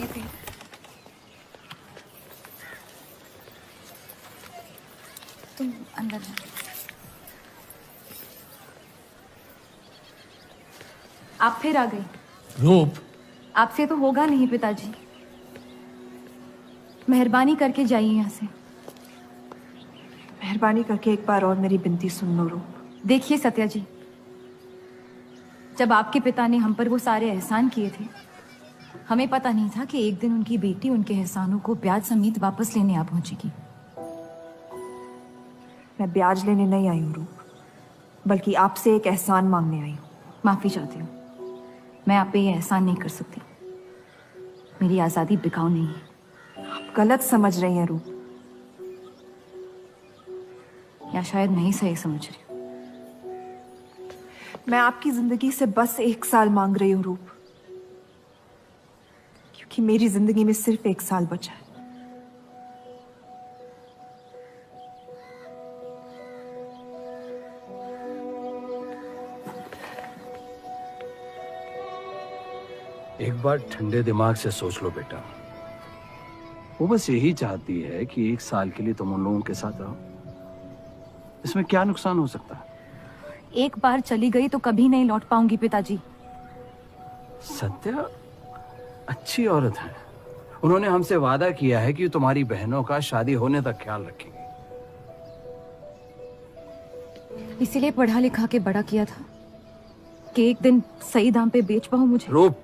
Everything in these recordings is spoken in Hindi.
रही थी। तुम अंदर जाओ। आप फिर आ गई। रूप, आपसे तो होगा नहीं पिताजी। मेहरबानी करके जाइए यहाँ से। मेहरबानी करके एक बार और मेरी विनती सुन लो रूप। देखिए सत्या जी, जब आपके पिता ने हम पर वो सारे एहसान किए थे, हमें पता नहीं था कि एक दिन उनकी बेटी उनके एहसानों को ब्याज समेत वापस लेने आ पहुंचेगी। मैं ब्याज लेने नहीं आई हूँ रूप, बल्कि आपसे एक एहसान मांगने आई हूँ। माफी चाहती हूँ, मैं आप पे ये एहसान नहीं कर सकती। मेरी आजादी बिकाऊ नहीं है। आप गलत समझ रही हैं रूप। या शायद मैं ही सही समझ रही हूँ। मैं आपकी जिंदगी से बस 1 साल मांग रही हूँ रूप, क्योंकि मेरी जिंदगी में सिर्फ 1 साल बचा है। एक बार ठंडे दिमाग से सोच लो बेटा। वो बस यही चाहती है कि 1 साल के लिए तुम उन लोगों के साथ रहो। इसमें क्या नुकसान हो सकता है? एक बार चली गई तो कभी नहीं लौट पाऊंगी पिताजी। सत्या अच्छी औरत है। उन्होंने हमसे वादा किया है कि तुम्हारी बहनों का शादी होने तक ख्याल रखेंगे। इसीलिए पढ़ा लिखा के बड़ा किया था कि एक दिन सही दाम पे बेच पाऊं मुझे। रूप,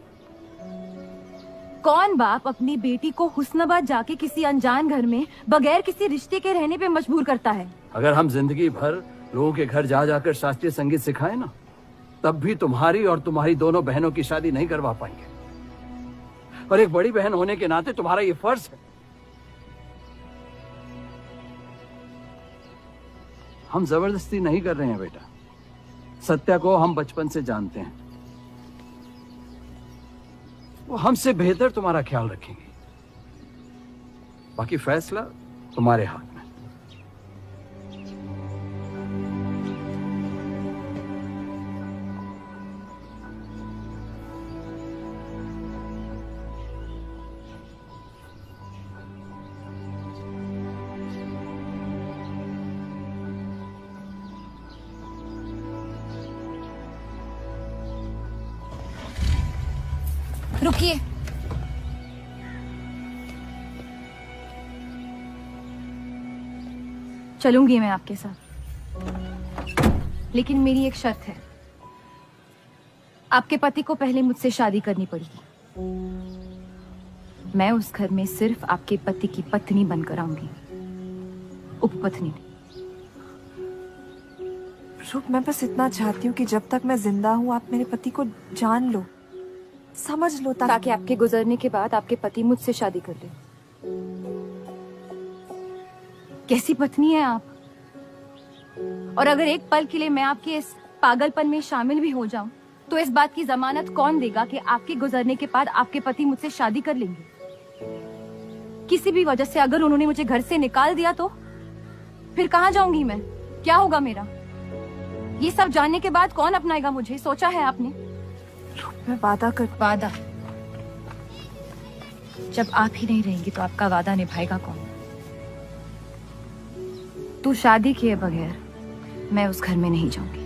कौन बाप अपनी बेटी को हुस्नाबाद जाके किसी अनजान घर में बगैर किसी रिश्ते के रहने पे मजबूर करता है? अगर हम जिंदगी भर लोगों के घर जा जाकर शास्त्रीय संगीत सिखाए ना, तब भी तुम्हारी और तुम्हारी दोनों बहनों की शादी नहीं करवा पाएंगे। और एक बड़ी बहन होने के नाते तुम्हारा ये फर्ज है। हम जबरदस्ती नहीं कर रहे हैं बेटा। सत्या को हम बचपन से जानते हैं। वो हमसे बेहतर तुम्हारा ख्याल रखेंगे। बाकी फैसला तुम्हारे हाथ में। रुकिए। चलूंगी मैं आपके साथ, लेकिन मेरी एक शर्त है। आपके पति को पहले मुझसे शादी करनी पड़ेगी। मैं उस घर में सिर्फ आपके पति की पत्नी बनकर आऊंगी, उपपत्नी। रूप, मैं बस इतना चाहती हूँ कि जब तक मैं जिंदा हूँ आप मेरे पति को जान लो, समझ लो, ताकि आपके गुजरने के बाद आपके पति मुझसे शादी कर ले। कैसी पत्नी है आप? और अगर एक पल के लिए मैं आपके इस पागलपन में शामिल भी हो जाऊं, तो इस बात की जमानत कौन देगा कि आपके गुजरने के बाद आपके पति मुझसे शादी कर लेंगे? किसी भी वजह से अगर उन्होंने मुझे घर से निकाल दिया तो फिर कहाँ जाऊंगी मैं? क्या होगा मेरा? ये सब जानने के बाद कौन अपनाएगा मुझे? सोचा है आपने? मैं वादा वादा? जब आप ही नहीं रहेंगी तो आपका वादा निभाएगा कौन? तू शादी किए बगैर मैं उस घर में नहीं जाऊंगी।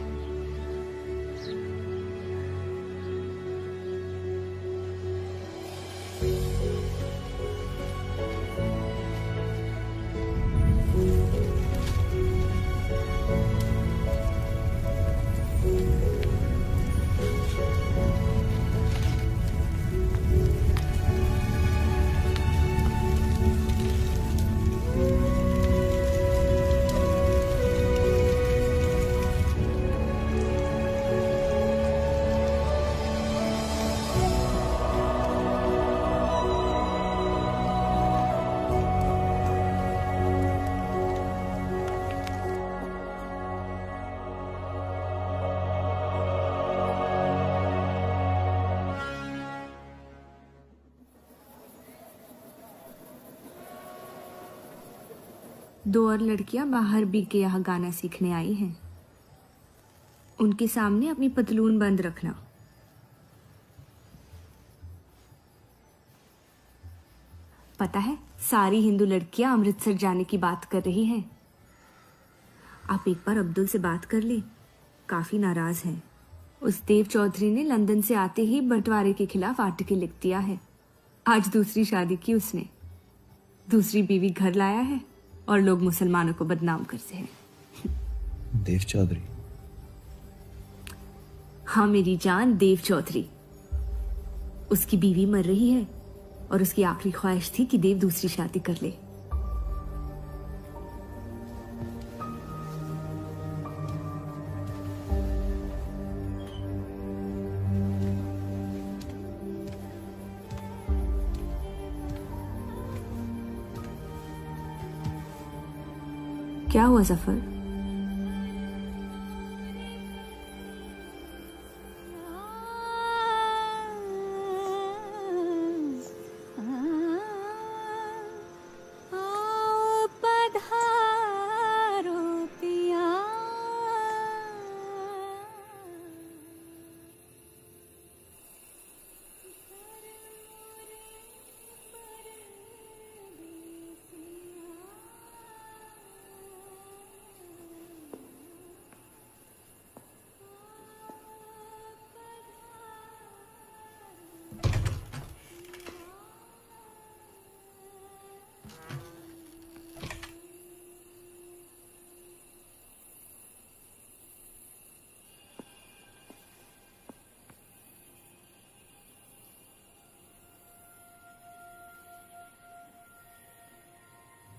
दो और लड़कियां बाहर बी के यहाँ गाना सीखने आई हैं। उनके सामने अपनी पतलून बंद रखना। पता है, सारी हिंदू लड़कियां अमृतसर जाने की बात कर रही हैं। आप एक बार अब्दुल से बात कर ले, काफी नाराज हैं। उस देव चौधरी ने लंदन से आते ही बंटवारे के खिलाफ आर्टिकल लिख दिया है। आज दूसरी शादी की उसने, दूसरी बीवी घर लाया है और लोग मुसलमानों को बदनाम करते हैं। देव चौधरी? हाँ मेरी जान, देव चौधरी। उसकी बीवी मर रही है और उसकी आखिरी ख्वाहिश थी कि देव दूसरी शादी कर ले। क्या हुआ जफर?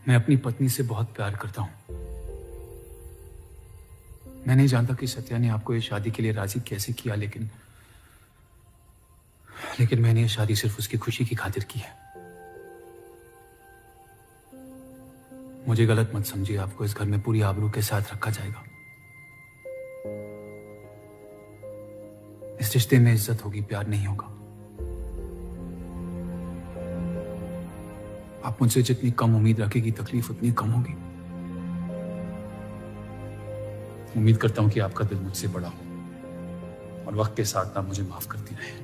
मैं अपनी पत्नी से बहुत प्यार करता हूं। मैं नहीं जानता कि सत्या ने आपको ये शादी के लिए राजी कैसे किया, लेकिन मैंने ये शादी सिर्फ उसकी खुशी की खातिर की है। मुझे गलत मत समझिए, आपको इस घर में पूरी आबरू के साथ रखा जाएगा। इस रिश्ते में इज्जत होगी, प्यार नहीं होगा। आप मुझसे जितनी कम उम्मीद रखेगी, तकलीफ उतनी कम होगी। उम्मीद करता हूं कि आपका दिल मुझसे बड़ा हो और वक्त के साथ आप मुझे माफ करती रहे।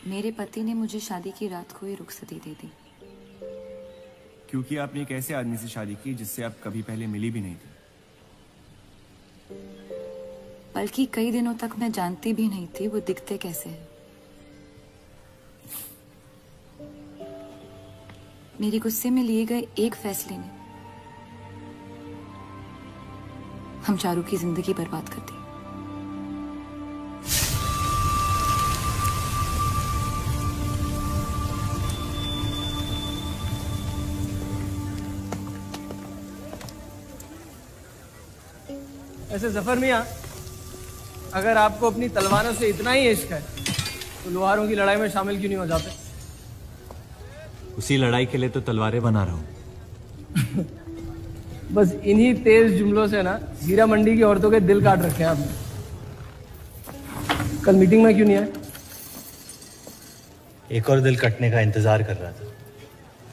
मेरे पति ने मुझे शादी की रात को ही रुखसती दे दी। क्योंकि आपने एक ऐसे आदमी से शादी की जिससे आप कभी पहले मिली भी नहीं थी। बल्कि कई दिनों तक मैं जानती भी नहीं थी वो दिखते कैसे हैं। मेरे गुस्से में लिए गए एक फैसले ने हम चारू की जिंदगी बर्बाद कर दी। ऐसे जफर मियां, अगर आपको अपनी तलवारों से इतना ही इश्क है तो लोहारों की लड़ाई में शामिल क्यों नहीं हो जाते? उसी लड़ाई के लिए तो तलवारें बना रहा हूं। बस इन्हीं तेज जुमलों से ना हीरा मंडी की औरतों के दिल काट रखे हैं आपने। कल मीटिंग में क्यों नहीं आए? एक और दिल कटने का इंतजार कर रहा था,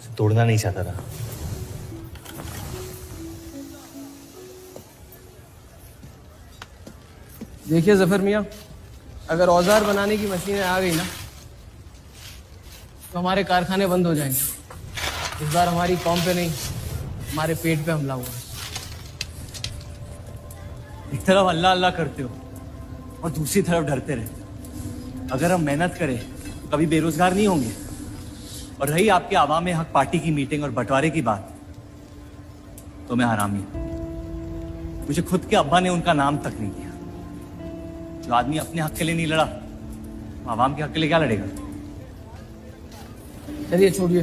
उसे तोड़ना नहीं चाहता था। देखिए जफर मियां, अगर औजार बनाने की मशीनें आ गई ना तो हमारे कारखाने बंद हो जाएंगे। इस बार हमारी कौम पे नहीं, हमारे पेट पे हमला हुआ। एक तरफ अल्लाह अल्लाह करते हो और दूसरी तरफ डरते रहते हो। अगर हम मेहनत करें तो कभी बेरोजगार नहीं होंगे। और रही आपके आवाम हक पार्टी की मीटिंग और बंटवारे की बात, तो मैं हरामी हूं। मुझे खुद के अब्बा ने उनका नाम तक नहीं दिया। जो आदमी अपने हक के लिए नहीं लड़ा, वो आवाम के हक के लिए क्या लड़ेगा? चलिए छोड़िए।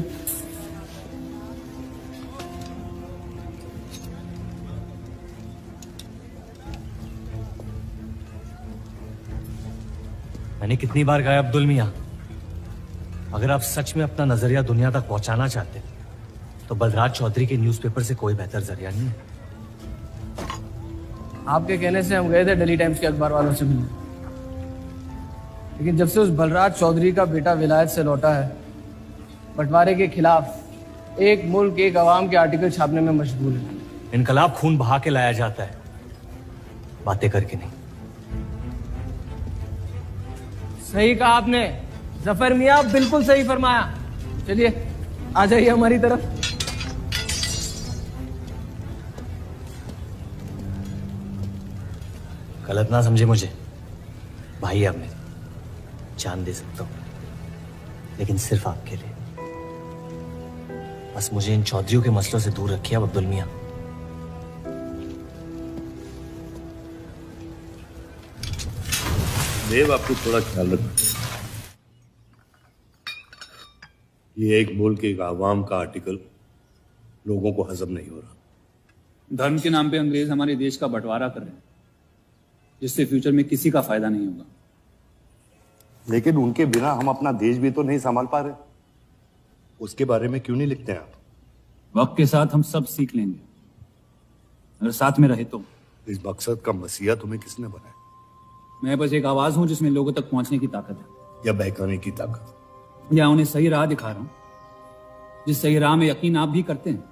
मैंने कितनी बार कहा अब्दुल मियां, अगर आप सच में अपना नजरिया दुनिया तक पहुंचाना चाहते तो बलराज चौधरी के न्यूज़पेपर से कोई बेहतर जरिया नहीं है। आपके कहने से हम गए थे दिल्ली टाइम्स के अखबार वालों से मिलने, लेकिन जब से उस बलराज चौधरी का बेटा विलायत से लौटा है, बंटवारे के खिलाफ एक मुल्क एक अवाम के आर्टिकल छापने में मशगूल है। इनकलाब खून बहा के लाया जाता है, बातें करके नहीं। सही कहा आपने जफर मियां, बिल्कुल सही फरमाया। चलिए आ जाइए हमारी तरफ। गलत ना समझे मुझे, भाई आप मेरे, जान दे सकता हूं, लेकिन सिर्फ आपके लिए। बस मुझे इन चौधरियों के मसलों से दूर रखिए अब अब्दुल मियां। देव, आपको थोड़ा ख्याल रखना। ये एक मुल्क एक आवाम का आर्टिकल लोगों को हजम नहीं हो रहा। धर्म के नाम पे अंग्रेज हमारे देश का बंटवारा कर रहे हैं, जिससे फ्यूचर में किसी का फायदा नहीं होगा। लेकिन उनके बिना हम अपना देश भी तो नहीं संभाल पा रहे। उसके बारे में क्यों नहीं लिखते आप? वक्त के साथ हम सब सीख लेंगे, अगर साथ में रहे तो। इस मकसद का मसीहा तुम्हें किसने बनाया? मैं बस एक आवाज हूं जिसमें लोगों तक पहुंचने की ताकत है, या बहकाने की ताकत? या उन्हें सही राह दिखा रहा हूं, जिस सही राह में यकीन आप भी करते हैं,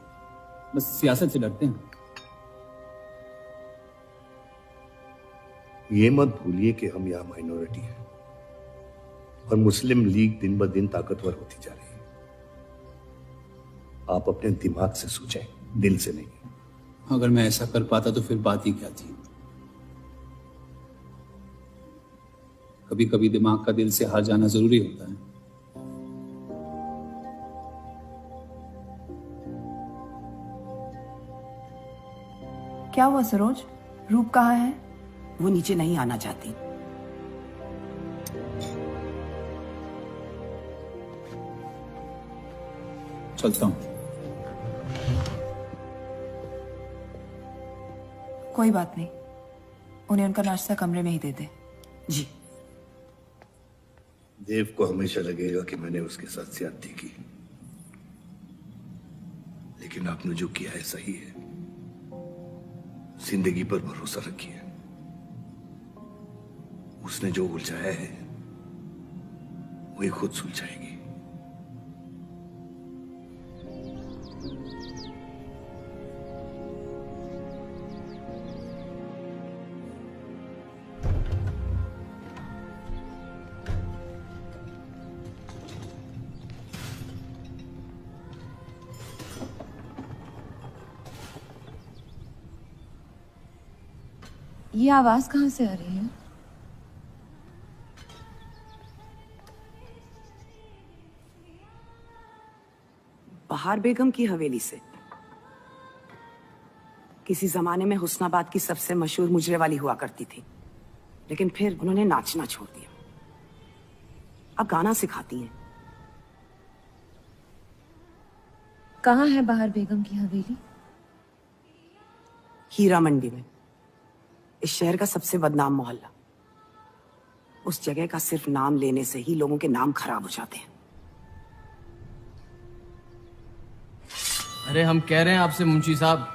बस सियासत से डरते हैं। ये मत भूलिए कि हम यहाँ माइनॉरिटी हैं और मुस्लिम लीग दिन ब दिन ताकतवर होती जा रही है। आप अपने दिमाग से सोचें, दिल से नहीं। अगर मैं ऐसा कर पाता तो फिर बात ही क्या थी। कभी कभी दिमाग का दिल से हार जाना जरूरी होता है। क्या हुआ सरोज? रूप कहाँ है? वो नीचे नहीं आना चाहती। चलता हूं। कोई बात नहीं, उन्हें उनका नाश्ता कमरे में ही दे दे। जी। देव को हमेशा लगेगा कि मैंने उसके साथ ज्यादती की, लेकिन आपने जो किया है सही है। जिंदगी पर भरोसा रखिए, उसने जो उलझाया है वही खुद सुलझाएगी। ये आवाज कहाँ से आ रही है? बहार बेगम की हवेली से। किसी जमाने में हुस्नाबाद की सबसे मशहूर मुजरे वाली हुआ करती थी, लेकिन फिर उन्होंने नाचना छोड़ दिया। अब गाना सिखाती हैं। कहाँ है बहार बेगम की हवेली? हीरा मंडी में, इस शहर का सबसे बदनाम मोहल्ला। उस जगह का सिर्फ नाम लेने से ही लोगों के नाम खराब हो जाते हैं। अरे हम कह रहे हैं आपसे मुंशी साहब,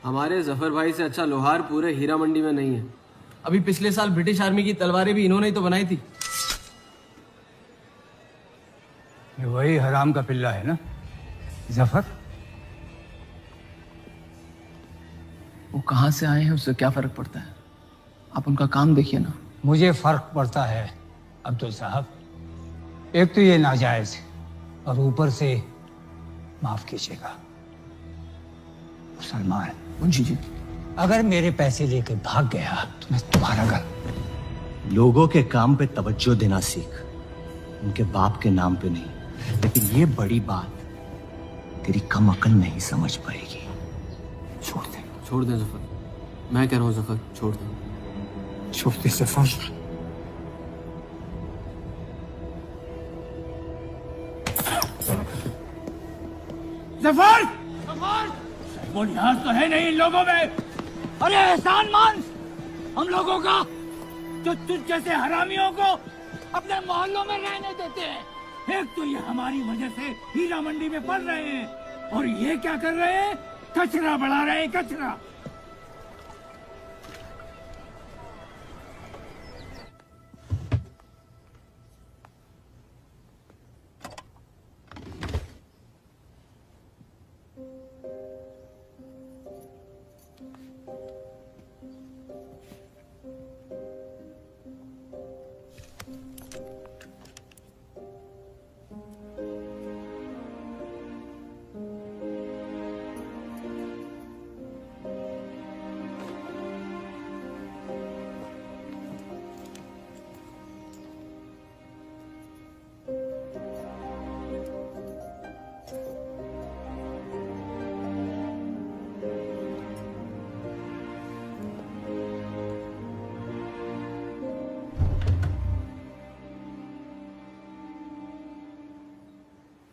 हमारे जफर भाई से अच्छा लोहार पूरे हीरा मंडी में नहीं है। अभी पिछले साल ब्रिटिश आर्मी की तलवारें भी इन्होंने ही तो बनाई थी। ये वही हराम का पिल्ला है ना जफर? वो कहाँ से आए हैं उससे क्या फर्क पड़ता है? आप उनका काम देखिए ना। मुझे फर्क पड़ता है अब्दुल साहब। एक तो ये नाजायज और ऊपर से माफ कीजिएगा मुसलमान मुंशी जी, अगर मेरे पैसे लेकर भाग गया तो मैं तुम्हारा घर। लोगों के काम पे तवज्जो देना सीख, उनके बाप के नाम पे नहीं। लेकिन ये बड़ी बात तेरी कम अकल नहीं समझ पाएगी। छोड़ दें जफर, मैं कह रहा हूँ जफर, छोड़ दें। छोड़ दे जफर। जफर! वो लिहाज तो है नहीं इन लोगों में। अरे एहसान मान हम लोगों का, जो तुझ जैसे हरामियों को अपने मोहल्लों में रहने देते हैं। एक तो ये हमारी वजह से हीरा मंडी में पड़ रहे हैं, और ये क्या कर रहे हैं? कचरा बढ़ा रहे हैं, कचरा।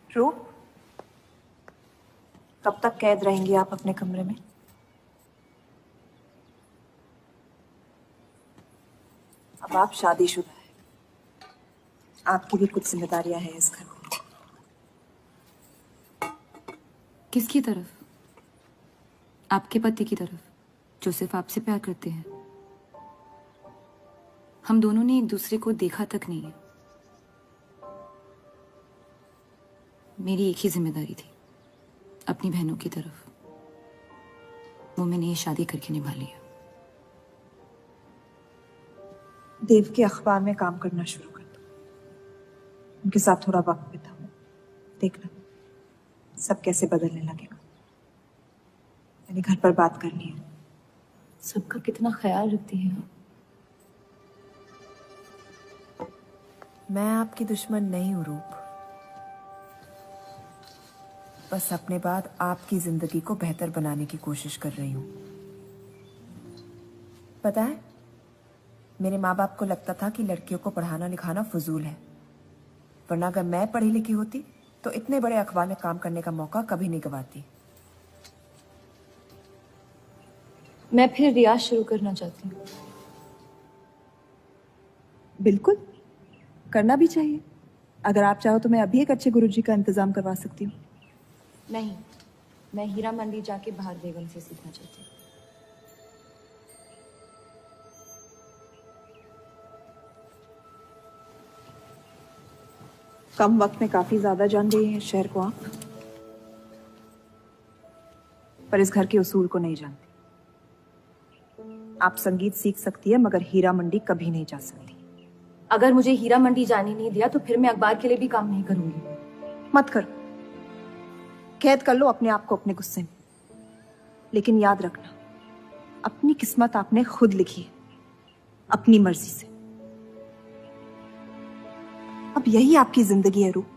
रूप, कब तक कैद रहेंगी आप अपने कमरे में? अब आप शादीशुदा हैं, आपकी भी कुछ जिम्मेदारियां हैं इस घर में। किसकी तरफ? आपके पति की तरफ, जो सिर्फ आपसे प्यार करते हैं। हम दोनों ने एक दूसरे को देखा तक नहीं है। मेरी एक ही जिम्मेदारी थी, अपनी बहनों की तरफ। वो मैंने ये शादी करके निभा लिया। देव के अखबार में काम करना शुरू कर दो, उनके साथ थोड़ा वक्त बिताओ, देखना सब कैसे बदलने लगेगा। मैंने घर पर बात करनी है। सबका कितना ख्याल रखती है आप। मैं आपकी दुश्मन नहीं हूं रूप, बस अपने बाद आपकी जिंदगी को बेहतर बनाने की कोशिश कर रही हूं। पता है, मेरे माँ बाप को लगता था कि लड़कियों को पढ़ाना लिखाना फजूल है, वरना अगर मैं पढ़ी लिखी होती तो इतने बड़े अखबार में काम करने का मौका कभी नहीं गंवाती। मैं फिर रियाज शुरू करना चाहती हूँ। बिल्कुल, करना भी चाहिए। अगर आप चाहो तो मैं अभी एक अच्छे गुरुजी का इंतजाम करवा सकती हूँ। नहीं, मैं हीरा मंडी जाके बाहर बेगम से सीखना चाहती हूँ। कम वक्त में काफी ज्यादा जान गई हैं इस शहर को आप, पर इस घर के उसूल को नहीं जानती। आप संगीत सीख सकती है, मगर हीरा मंडी कभी नहीं जा सकती। अगर मुझे हीरा मंडी जाने नहीं दिया तो फिर मैं अखबार के लिए भी काम नहीं करूंगी। मत करो, कैद कर लो अपने आप को अपने गुस्से में, लेकिन याद रखना, अपनी किस्मत आपने खुद लिखी है, अपनी मर्जी से। अब यही आपकी जिंदगी है रूप,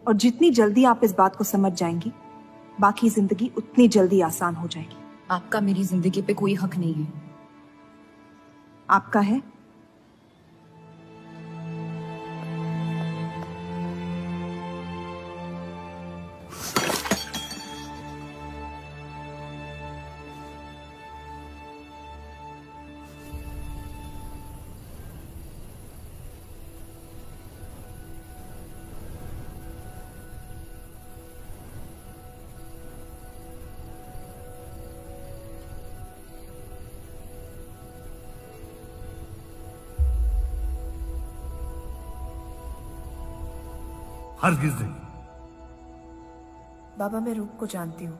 और जितनी जल्दी आप इस बात को समझ जाएंगी, बाकी जिंदगी उतनी जल्दी आसान हो जाएगी। आपका मेरी जिंदगी पे कोई हक नहीं है। आपका है। हरगिज नहीं। बाबा, मैं रूप को जानती हूँ।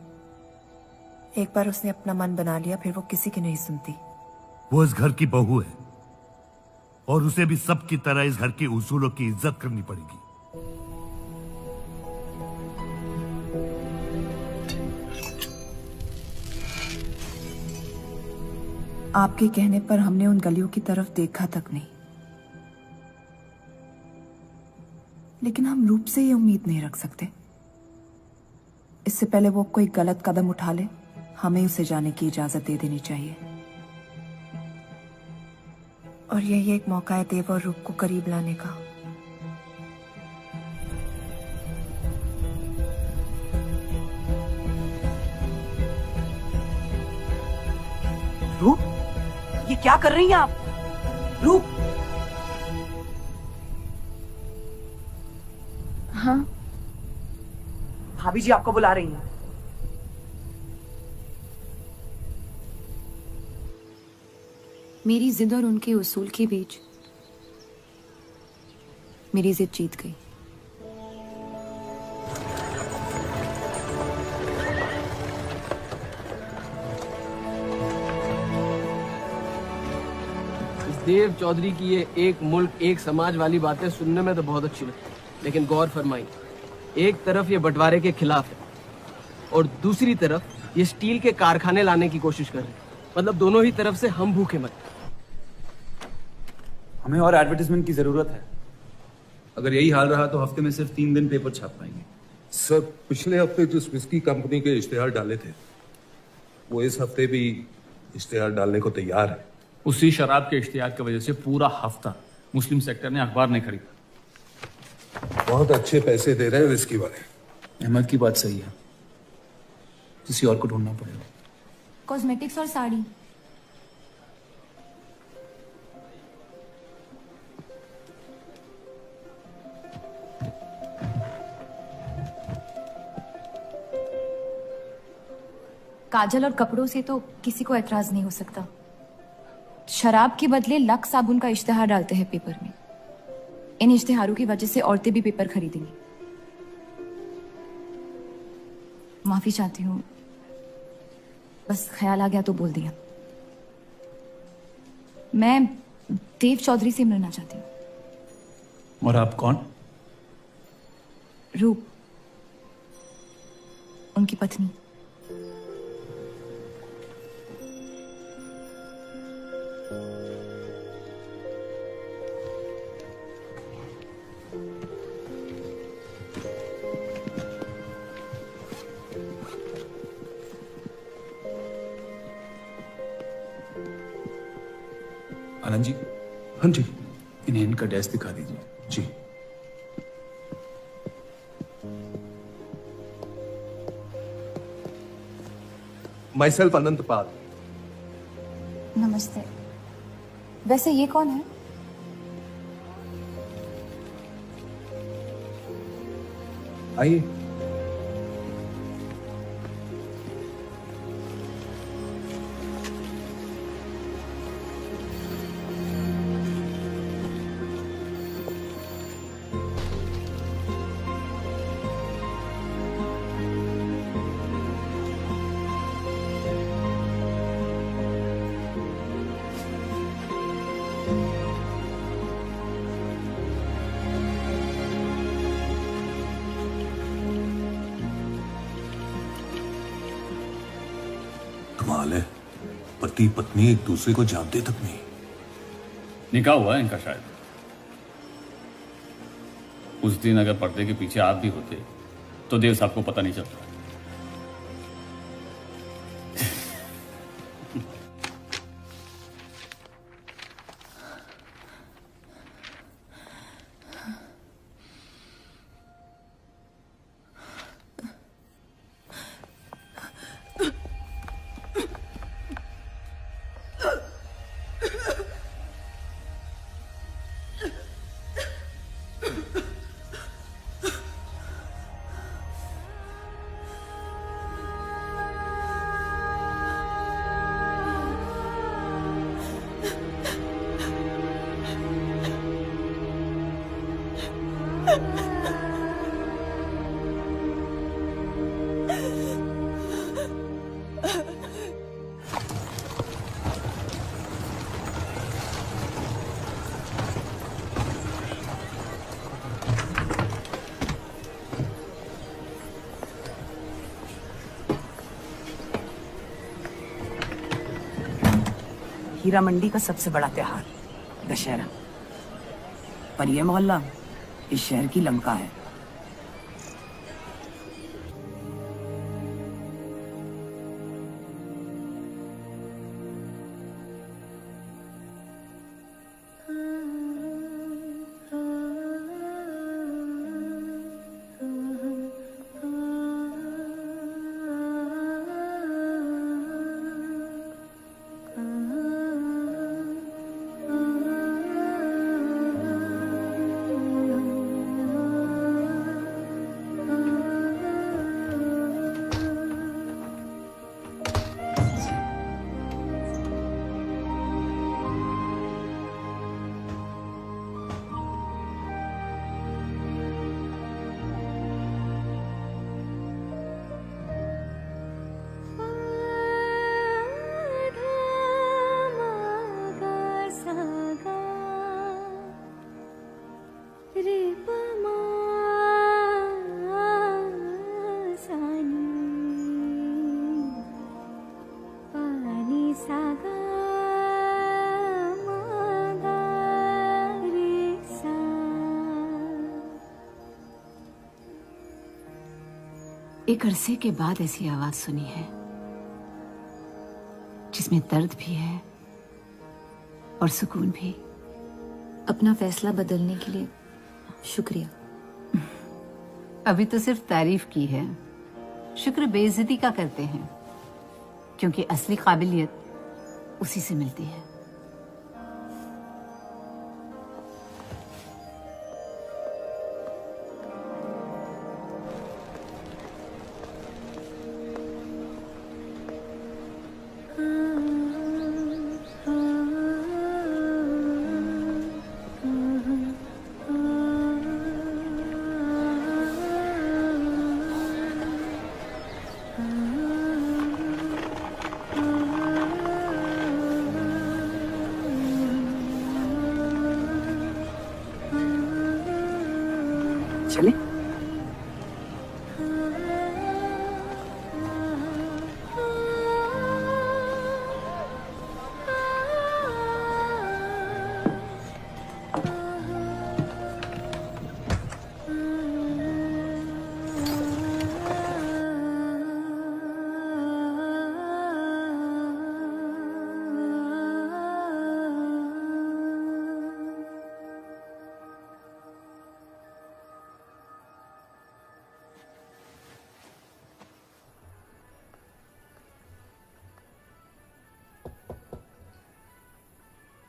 एक बार उसने अपना मन बना लिया, फिर वो किसी की नहीं सुनती। वो इस घर की बहू है, और उसे भी सबकी तरह इस घर के उसूलों की इज्जत करनी पड़ेगी। आपके कहने पर हमने उन गलियों की तरफ देखा तक नहीं, लेकिन हम रूप से ये उम्मीद नहीं रख सकते। इससे पहले वो कोई गलत कदम उठा ले, हमें उसे जाने की इजाजत दे देनी चाहिए। और यही एक मौका है देव और रूप को करीब लाने का। क्या कर रही हैं आप? रूप। हाँ भाभी जी आपको बुला रही हैं। मेरी जिद और उनके उसूल के बीच मेरी जिद जीत गई। देव चौधरी की ये एक मुल्क एक समाज वाली बातें सुनने में तो बहुत अच्छी लगती, लेकिन गौर फरमाई, एक तरफ ये बंटवारे के खिलाफ है और दूसरी तरफ ये स्टील के कारखाने लाने की कोशिश कर रहे हैं। मतलब दोनों ही तरफ से हम भूखे मत। हमें और एडवर्टाइजमेंट की जरूरत है। अगर यही हाल रहा तो हफ्ते में सिर्फ 3 दिन पेपर छाप पाएंगे। सर, पिछले हफ्ते जिस विस्की कंपनी के इश्तेहार डाले थे वो इस हफ्ते भी इश्तेहार डालने को तैयार है। उसी शराब के इश्तिहार की वजह से पूरा हफ्ता मुस्लिम सेक्टर ने अखबार नहीं खरीदा। बहुत अच्छे पैसे दे रहे हैं विस्की वाले। अहमद की बात सही है, किसी और को ढूंढना पड़ेगा। कॉस्मेटिक्स और साड़ी। काजल और कपड़ों से तो किसी को एतराज नहीं हो सकता। शराब के बदले लक्स साबुन का इश्तेहार डालते हैं पेपर में। इन इश्तेहारों की वजह से औरतें भी पेपर खरीदेंगी। माफी चाहती हूँ, बस ख्याल आ गया तो बोल दिया। मैं देव चौधरी से मिलना चाहती हूँ। और आप कौन? रूप, उनकी पत्नी। आनंद जी। हाँ जी। इन्हें इनका डेस्क दिखा दीजिए। जी। माई सेल्फ अनंत पाल। नमस्ते। वैसे ये कौन है? आइए। कमाल है, पति पत्नी एक दूसरे को जानते तक नहीं। निकाह हुआ है इनका शायद। उस दिन अगर पर्दे के पीछे आप भी होते तो देव साहब को पता नहीं चलता। हीरा मंडी का सबसे बड़ा त्योहार दशहरा, पर यह मोहल्ला इस शहर की लंका है। सा गा मा गा रे सा। एक अरसे के बाद ऐसी आवाज सुनी है जिसमें दर्द भी है और सुकून भी। अपना फैसला बदलने के लिए शुक्रिया। अभी तो सिर्फ तारीफ की है, शुक्र बेइज्जती का करते हैं, क्योंकि असली काबिलियत उसी से मिलती है। चले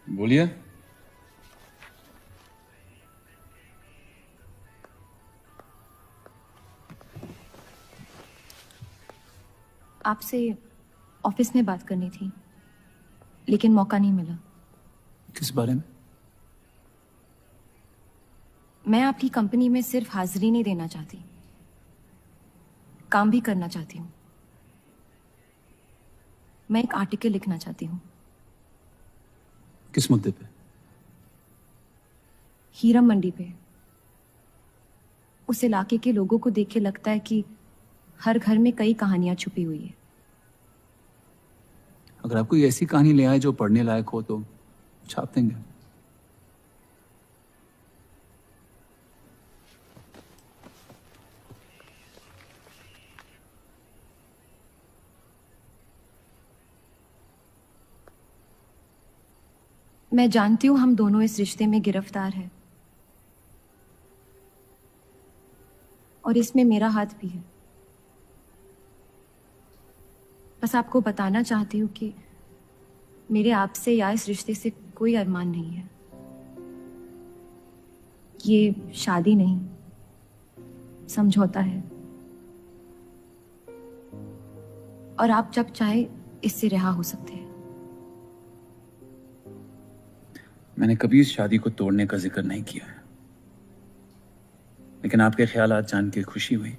बोलिए। आपसे ऑफिस में बात करनी थी, लेकिन मौका नहीं मिला। किस बारे में? मैं आपकी कंपनी में सिर्फ हाजिरी नहीं देना चाहती, काम भी करना चाहती हूँ। मैं एक आर्टिकल लिखना चाहती हूँ। किस मुद्दे पे? हीरा मंडी पे। उस इलाके के लोगों को देख के लगता है कि हर घर में कई कहानियां छुपी हुई है। अगर आप कोई ऐसी कहानी ले आए जो पढ़ने लायक हो तो छाप देंगे। मैं जानती हूं हम दोनों इस रिश्ते में गिरफ्तार हैं, और इसमें मेरा हाथ भी है। बस आपको बताना चाहती हूँ कि मेरे आपसे या इस रिश्ते से कोई अरमान नहीं है। ये शादी नहीं, समझौता है, और आप जब चाहे इससे रिहा हो सकते हैं। मैंने कभी इस शादी को तोड़ने का जिक्र नहीं किया है, लेकिन आपके ख्यालात जान के खुशी हुई।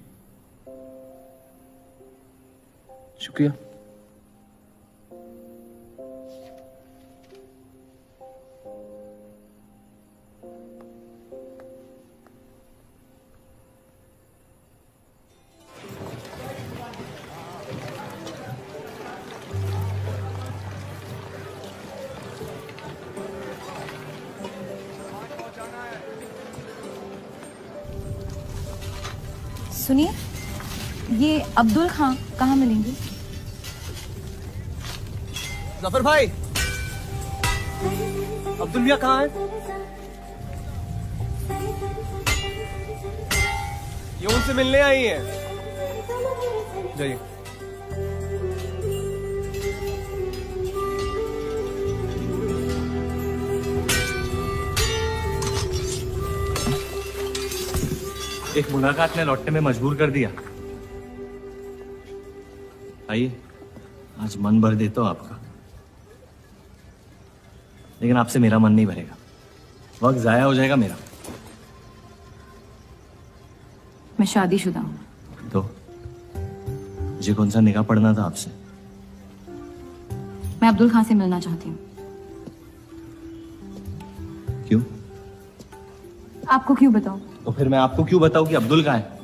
शुक्रिया। सुनिए, ये अब्दुल खां कहाँ मिलेंगे? जफर भाई, अब्दुल भैया कहाँ है? ये उनसे मिलने आई है। जाइए। एक मुलाकात ने लौटने में मजबूर कर दिया। आइए, आज मन भर देता हूं आपका, लेकिन आपसे मेरा मन नहीं भरेगा। वक्त जाया हो जाएगा मेरा। मैं शादीशुदा हूँ। तो मुझे कौन सा निकाह पढ़ना था आपसे? मैं अब्दुल खां से मिलना चाहती हूँ। क्यों? आपको क्यों बताऊं? तो फिर मैं आपको क्यों बताऊं कि अब्दुल कहाँ है?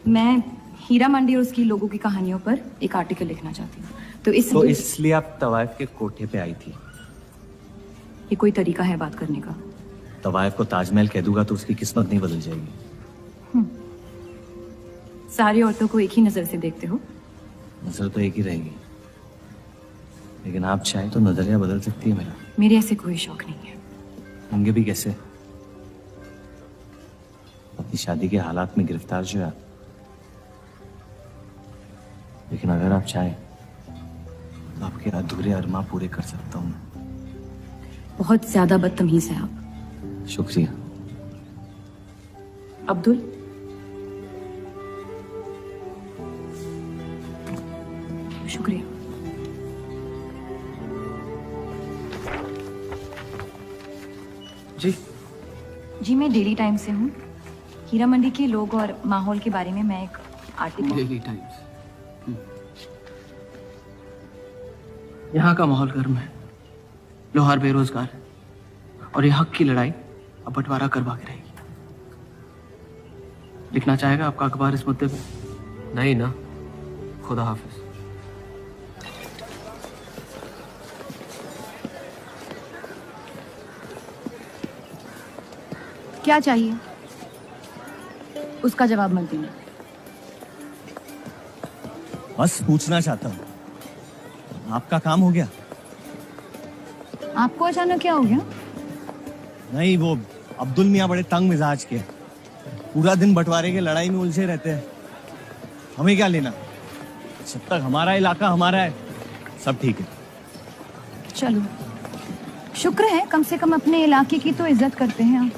मैं हीरा मंडी और उसकी लोगों की कहानियों पर एक आर्टिकल लिखना चाहती हूँ। तो इसलिए आप तवाइफ के कोठे पे आई थी? ये कोई तरीका है बात करने का? तवाइफ को ताजमहल कह दूंगा तो उसकी किस्मत नहीं बदल जाएगी। सारी औरतों को एक ही नजर से देखते हो? नजर तो एक ही रहेगी, लेकिन आप चाहें तो नजरिया बदल सकती है मेरा। मेरे ऐसे कोई शौक नहीं है। होंगे भी कैसे? अपनी शादी के हालात में गिरफ्तार जो है। लेकिन अगर आप चाहें तो आपके अधूरे अरमा पूरे कर सकता हूँ। बहुत ज्यादा बदतमीज है आप। शुक्रिया। अब्दुल, शुक्रिया। जी मैं डेली टाइम्स से हूँ। हीरा मंडी के लोग और माहौल के बारे में मैं एक आर्टिकल। Daily times. यहाँ का माहौल गर्म है, लोहार बेरोजगार है और ये हक की लड़ाई अब बंटवारा करवा के रहेगी। लिखना चाहेगा आपका अखबार इस मुद्दे पे? नहीं ना, खुदा हाफिज। क्या चाहिए उसका जवाब मत देना। बस पूछना चाहता हूँ, आपका काम हो गया? आपको अचानक क्या हो गया? नहीं, वो अब्दुल मियाँ बड़े तंग मिजाज के, पूरा दिन बंटवारे के लड़ाई में उलझे रहते हैं। हमें क्या लेना, जब तक हमारा इलाका हमारा है सब ठीक है। चलो, शुक्र है कम से कम अपने इलाके की तो इज्जत करते हैं आप।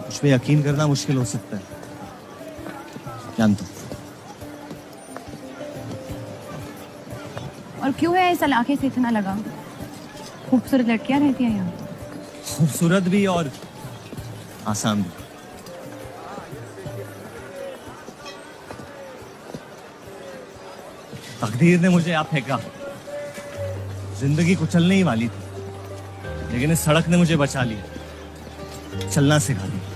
मुझ पे यकीन करना मुश्किल हो सकता है, जानता हूं। और क्यों है इस इलाके से इतना लगाव? खूबसूरत लड़कियां रहती हैं यहाँ। खूबसूरत भी और आसान भी। तकदीर ने मुझे यहाँ फेंका। जिंदगी कुचलने ही वाली थी, लेकिन इस सड़क ने मुझे बचा लिया, चलना सिखा दिया।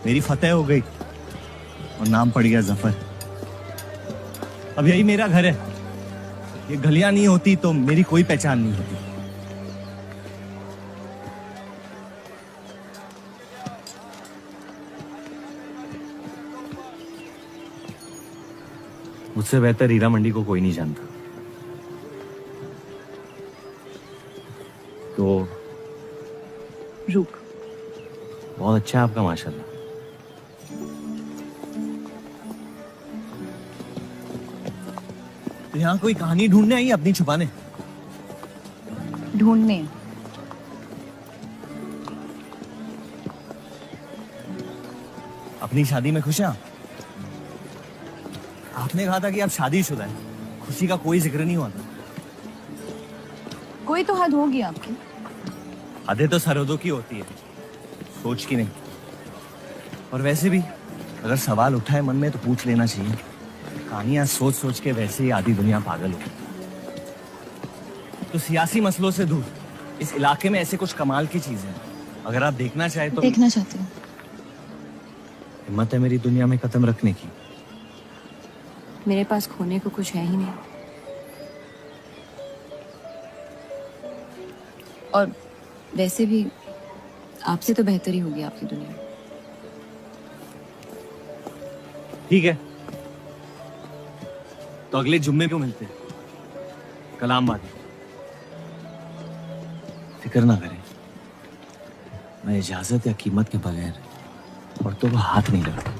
मेरी फतेह हो गई और नाम पड़ गया जफर। अब यही मेरा घर है। ये गलियां नहीं होती तो मेरी कोई पहचान नहीं होती। मुझसे बेहतर हीरा मंडी को कोई नहीं जानता। तो रुक। बहुत अच्छा है आपका, माशाल्लाह। तो यहाँ कोई कहानी ढूंढने आई अपनी छुपाने? ढूंढने? अपनी शादी में खुश हैं आप? आपने कहा था कि आप शादीशुदा हैं, खुशी का कोई जिक्र नहीं हुआ था। कोई तो हद होगी आपकी। हदें तो सरहदों की होती है, सोच की नहीं। और वैसे भी अगर सवाल उठाए मन में तो पूछ लेना चाहिए। कहानियां सोच सोच के वैसे ही आधी दुनिया पागल हो गई। तो सियासी मसलों से दूर इस इलाके में ऐसे कुछ कमाल की चीजें हैं, अगर आप देखना चाहे तो। देखना चाहती हूँ। हिम्मत है मेरी दुनिया में कदम रखने की? मेरे पास खोने को कुछ है ही नहीं। और वैसे भी आपसे तो बेहतर ही होगी आपकी दुनिया। ठीक है, तो अगले जुम्मे को मिलते हैं, कलाम बात। फिक्र ना करें, मैं इजाजत या कीमत के बगैर औरतों को हाथ नहीं लगाता।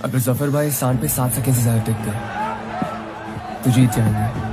अगर जफर भाई सांड पे 7 सेकंड से ज्यादा टिक गए तो जीत जाएंगे।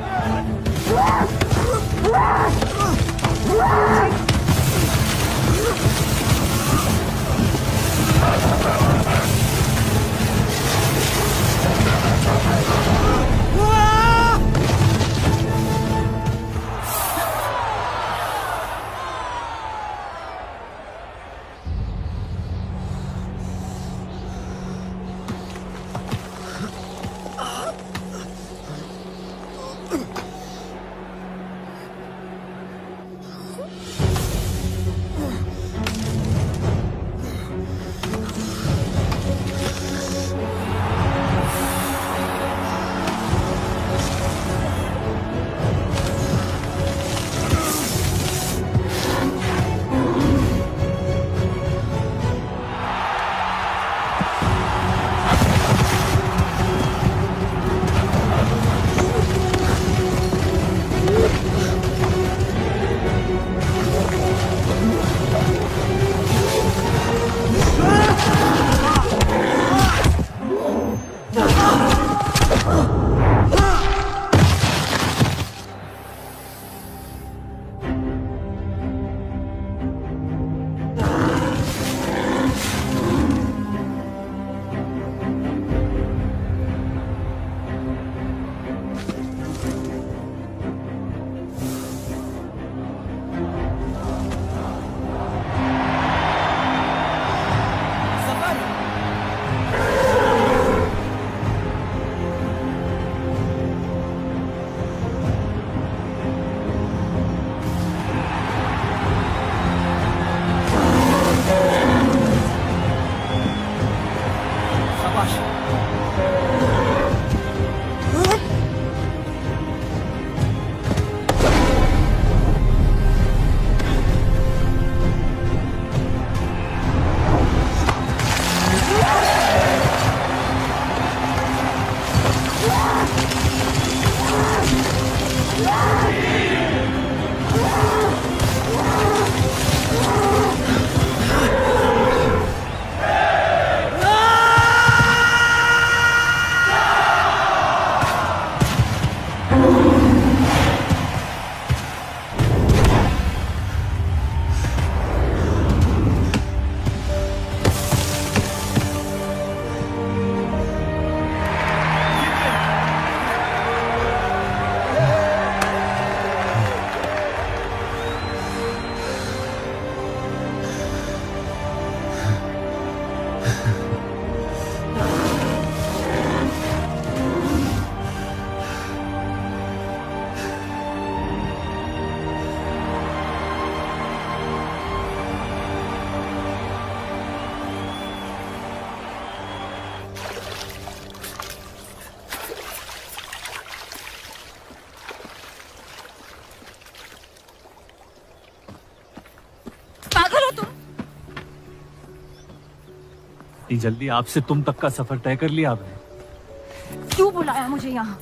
इतनी जल्दी आपसे तुम तक का सफर तय कर लिया आपने? क्यों बुलाया मुझे यहाँ?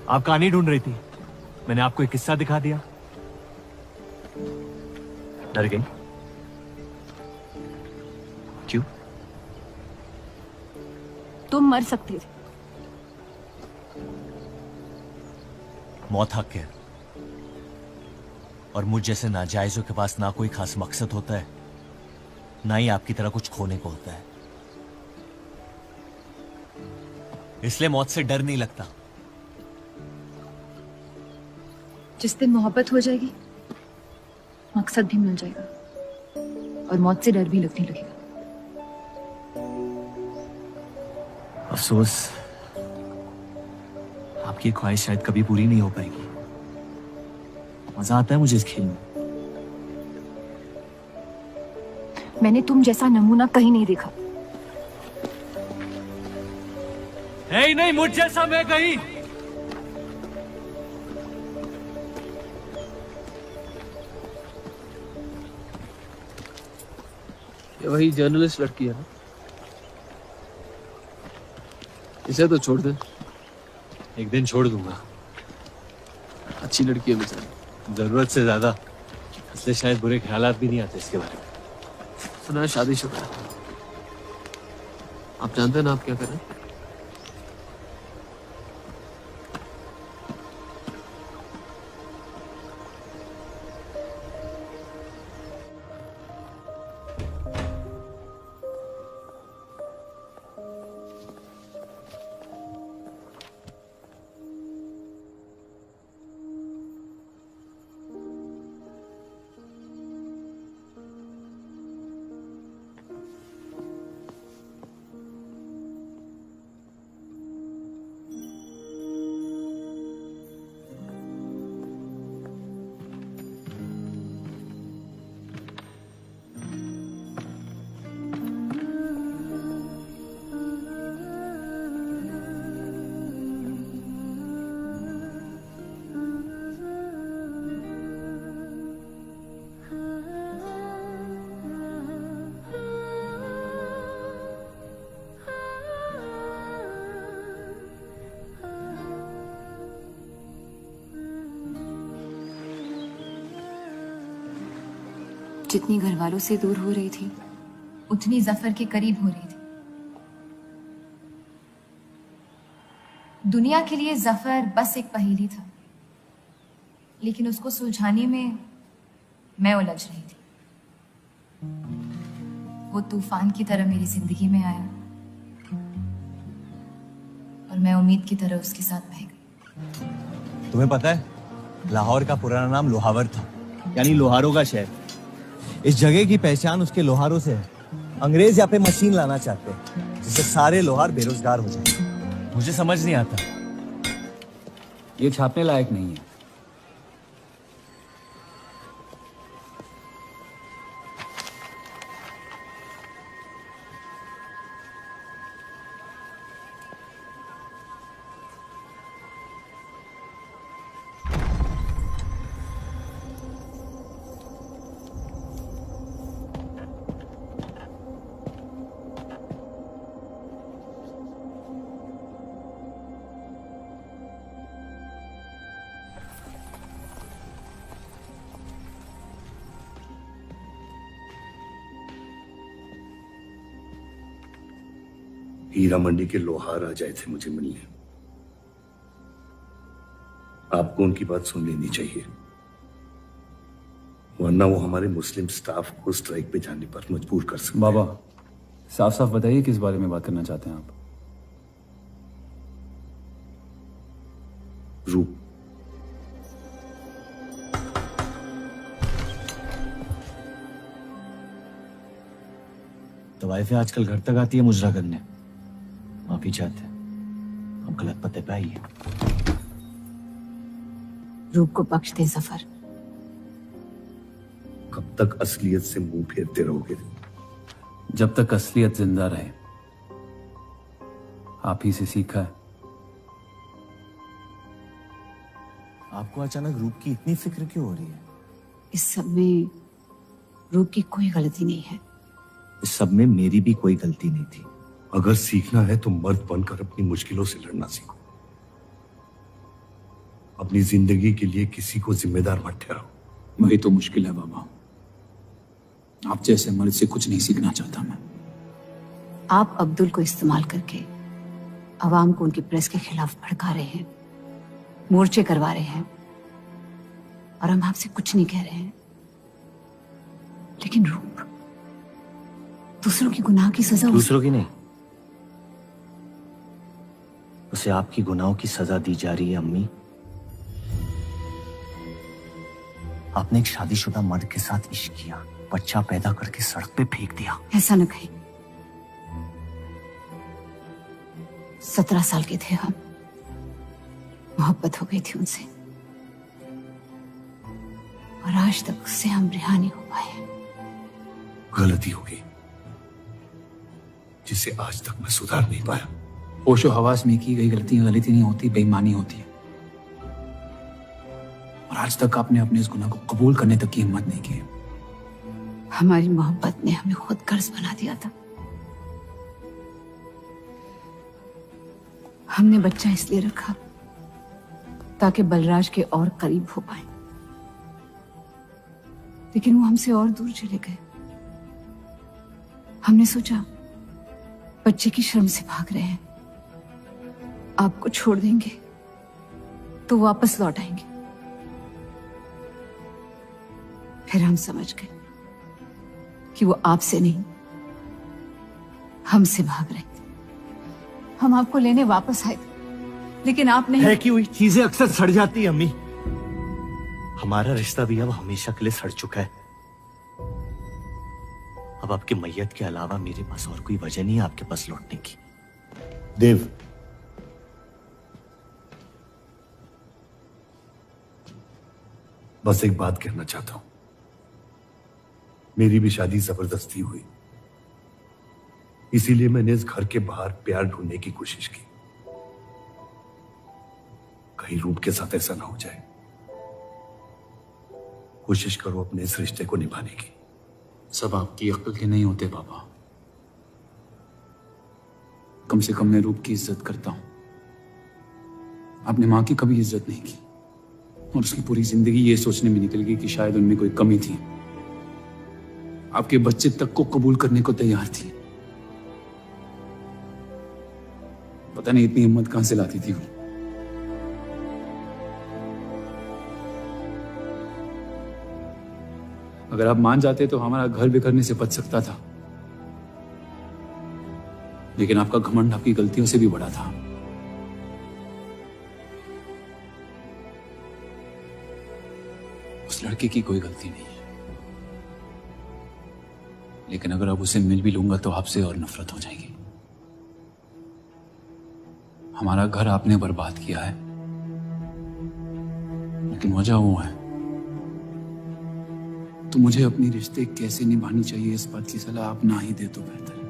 आप कहानी ढूंढ रही थी, मैंने आपको एक किस्सा दिखा दिया। डर गई? क्यों? तुम मर सकते थे। मौत हक है, और मुझ जैसे नाजायजों के पास ना कोई खास मकसद होता है, ना ही आपकी तरह कुछ खोने को होता है। इसलिए मौत से डर नहीं लगता। जिस दिन मोहब्बत हो जाएगी, मकसद भी मिल जाएगा और मौत से डर भी लगने लगेगा। अफसोस, आपकी ख्वाहिश शायद कभी पूरी नहीं हो पाएगी। मजा आता है मुझे इस खेल में। मैंने तुम जैसा नमूना कहीं नहीं देखा। नहीं, मुझ जैसा मैं कहीं। ये वही जर्नलिस्ट लड़की है ना? इसे तो छोड़ दे। एक दिन छोड़ दूंगा। अच्छी लड़की है बेचारी। जरूरत से ज्यादा, इसलिए शायद बुरे ख्यालात भी नहीं आते इसके बारे में। सुना है शादीशुदा है। आप जानते हैं ना आप क्या करें? जितनी घर वालों से दूर हो रही थी, उतनी जफर के करीब हो रही थी। दुनिया के लिए जफर बस एक पहेली था, लेकिन उसको सुलझाने में मैं उलझ रही थी। वो तूफान की तरह मेरी जिंदगी में आया और मैं उम्मीद की तरह उसके साथ बह गई। तुम्हें पता है, लाहौर का पुराना नाम लोहावर था, यानी लोहारों का शहर। इस जगह की पहचान उसके लोहारों से है। अंग्रेज यहाँ पे मशीन लाना चाहते हैं जिससे सारे लोहार बेरोजगार हो जाए। मुझे समझ नहीं आता। ये छापने लायक नहीं है। हीरा मंडी के लोहार आ जाए थे मुझे मिलने। आपको उनकी बात सुन लेनी चाहिए, वरना वो हमारे मुस्लिम स्टाफ को स्ट्राइक पे जाने पर मजबूर कर सकते। बाबा, साफ साफ बताइए किस बारे में बात करना चाहते हैं आप? रूप। तो वाइफे आजकल घर तक आती है मुजरा करने। माफी चाहते हैं, हम गलत पते पे आई है। रूप को बख्श दे जफर। कब तक असलियत से मुंह फेरते रहोगे? जब तक असलियत जिंदा रहे। आप ही से सीखा है। आपको अचानक रूप की इतनी फिक्र क्यों हो रही है? इस सब में रूप की कोई गलती नहीं है। इस सब में मेरी भी कोई गलती नहीं थी। अगर सीखना है तो मर्द बनकर अपनी मुश्किलों से लड़ना सीखो। अपनी जिंदगी के लिए किसी को जिम्मेदार मत ठहराओ। वही तो मुश्किल है बाबा। आप जैसे मर्द से कुछ नहीं सीखना चाहता मैं। आप अब्दुल को इस्तेमाल करके अवाम को उनकी प्रेस के खिलाफ भड़का रहे हैं, मोर्चे करवा रहे हैं, और हम आपसे कुछ नहीं कह रहे हैं। लेकिन रूप दूसरों की गुनाह की सजा, दूसरों की नहीं, उसे आपकी गुनाहों की सजा दी जा रही है। अम्मी, आपने एक शादीशुदा मर्द के साथ इश्क किया, बच्चा पैदा करके सड़क पे फेंक दिया। ऐसा न कहीं। 17 साल के थे हम, मोहब्बत हो गई थी उनसे, और आज तक उससे हम रिहा नहीं हो पाए। गलती हो गई जिसे आज तक मैं सुधार नहीं पाया। होशो हवास में की गई गलतियां गलती नहीं होती, बेईमानी होती है। और आज तक आपने अपने इस गुनाह को कबूल करने तक की हिम्मत नहीं की। हमारी मोहब्बत ने हमें खुद कर्ज बना दिया था। हमने बच्चा इसलिए रखा ताकि बलराज के और करीब हो पाए, लेकिन वो हमसे और दूर चले गए। हमने सोचा बच्चे की शर्म से भाग रहे हैं, आपको छोड़ देंगे तो वापस लौट आएंगे। फिर हम समझ गए कि वो आपसे नहीं, हमसे भाग रहे थे। हम आपको लेने वापस आए थे, लेकिन आपने फेंकी हुई चीजें अक्सर सड़ जाती है अम्मी। हमारा रिश्ता भी अब हमेशा के लिए सड़ चुका है। अब आपकी मैयत के अलावा मेरे पास और कोई वजह नहीं है आपके पास लौटने की। देव, बस एक बात कहना चाहता हूं। मेरी भी शादी जबरदस्ती हुई, इसीलिए मैंने इस घर के बाहर प्यार ढूंढने की कोशिश की। कहीं रूप के साथ ऐसा ना हो जाए। कोशिश करो अपने इस रिश्ते को निभाने की। सब आपकी अक्ल के नहीं होते बाबा। कम से कम मैं रूप की इज्जत करता हूं। आपने मां की कभी इज्जत नहीं की, और उसकी पूरी जिंदगी ये सोचने में निकल गई कि शायद उनमें कोई कमी थी। आपके बच्चे तक को कबूल करने को तैयार थी। पता नहीं इतनी हिम्मत कहां से लाती थी वो। अगर आप मान जाते तो हमारा घर बिखरने से बच सकता था, लेकिन आपका घमंड आपकी गलतियों से भी बड़ा था। उस लड़के की कोई गलती नहीं है, लेकिन अगर अब उसे मिल भी लूंगा तो आपसे और नफरत हो जाएगी। हमारा घर आपने बर्बाद किया है, लेकिन वजह वो है तो मुझे अपनी रिश्ते कैसे निभानी चाहिए इस बात की सलाह आप ना ही दे तो बेहतर है।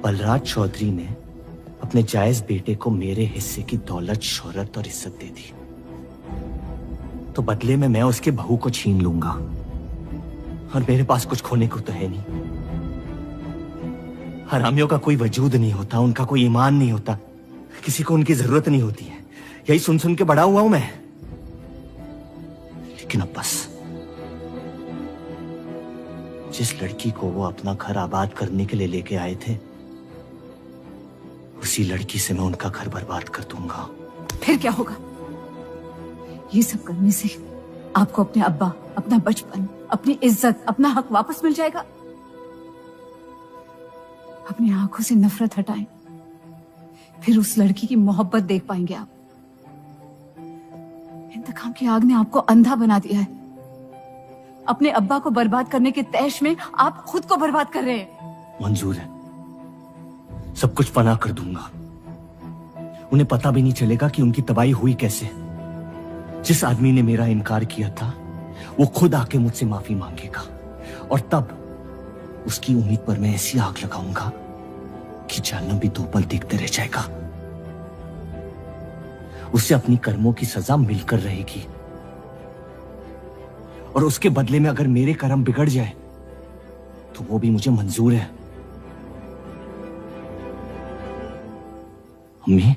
बलराज चौधरी ने अपने जायज बेटे को मेरे हिस्से की दौलत, शोहरत और इज्जत दे दी, तो बदले में मैं उसके बहू को छीन लूंगा, और मेरे पास कुछ खोने को तो है नहीं। हरामियों का कोई वजूद नहीं होता, उनका कोई ईमान नहीं होता, किसी को उनकी जरूरत नहीं होती है। यही सुन सुन के बड़ा हुआ हूं मैं। लेकिन अब बस, जिस लड़की को वो अपना घर आबाद करने के लिए लेके आए थे, उसी लड़की से मैं उनका घर बर्बाद कर दूंगा। फिर क्या होगा? ये सब करने से आपको अपने अब्बा, अपना बचपन, अपनी इज्जत, अपना हक वापस मिल जाएगा। अपनी आंखों से नफरत हटाएं, फिर उस लड़की की मोहब्बत देख पाएंगे आप। इंतकाम की आग ने आपको अंधा बना दिया है। अपने अब्बा को बर्बाद करने के तैश में आप खुद को बर्बाद कर रहे हैं। मंजूर है, सब कुछ फना कर दूंगा। उन्हें पता भी नहीं चलेगा कि उनकी तबाही हुई कैसे। जिस आदमी ने मेरा इनकार किया था, वो खुद आके मुझसे माफी मांगेगा, और तब उसकी उम्मीद पर मैं ऐसी आग लगाऊंगा कि जहन्नम भी 2 पल देखते रह जाएगा। उसे अपनी कर्मों की सजा मिलकर रहेगी, और उसके बदले में अगर मेरे कर्म बिगड़ जाए तो वो भी मुझे मंजूर है। अम्मी,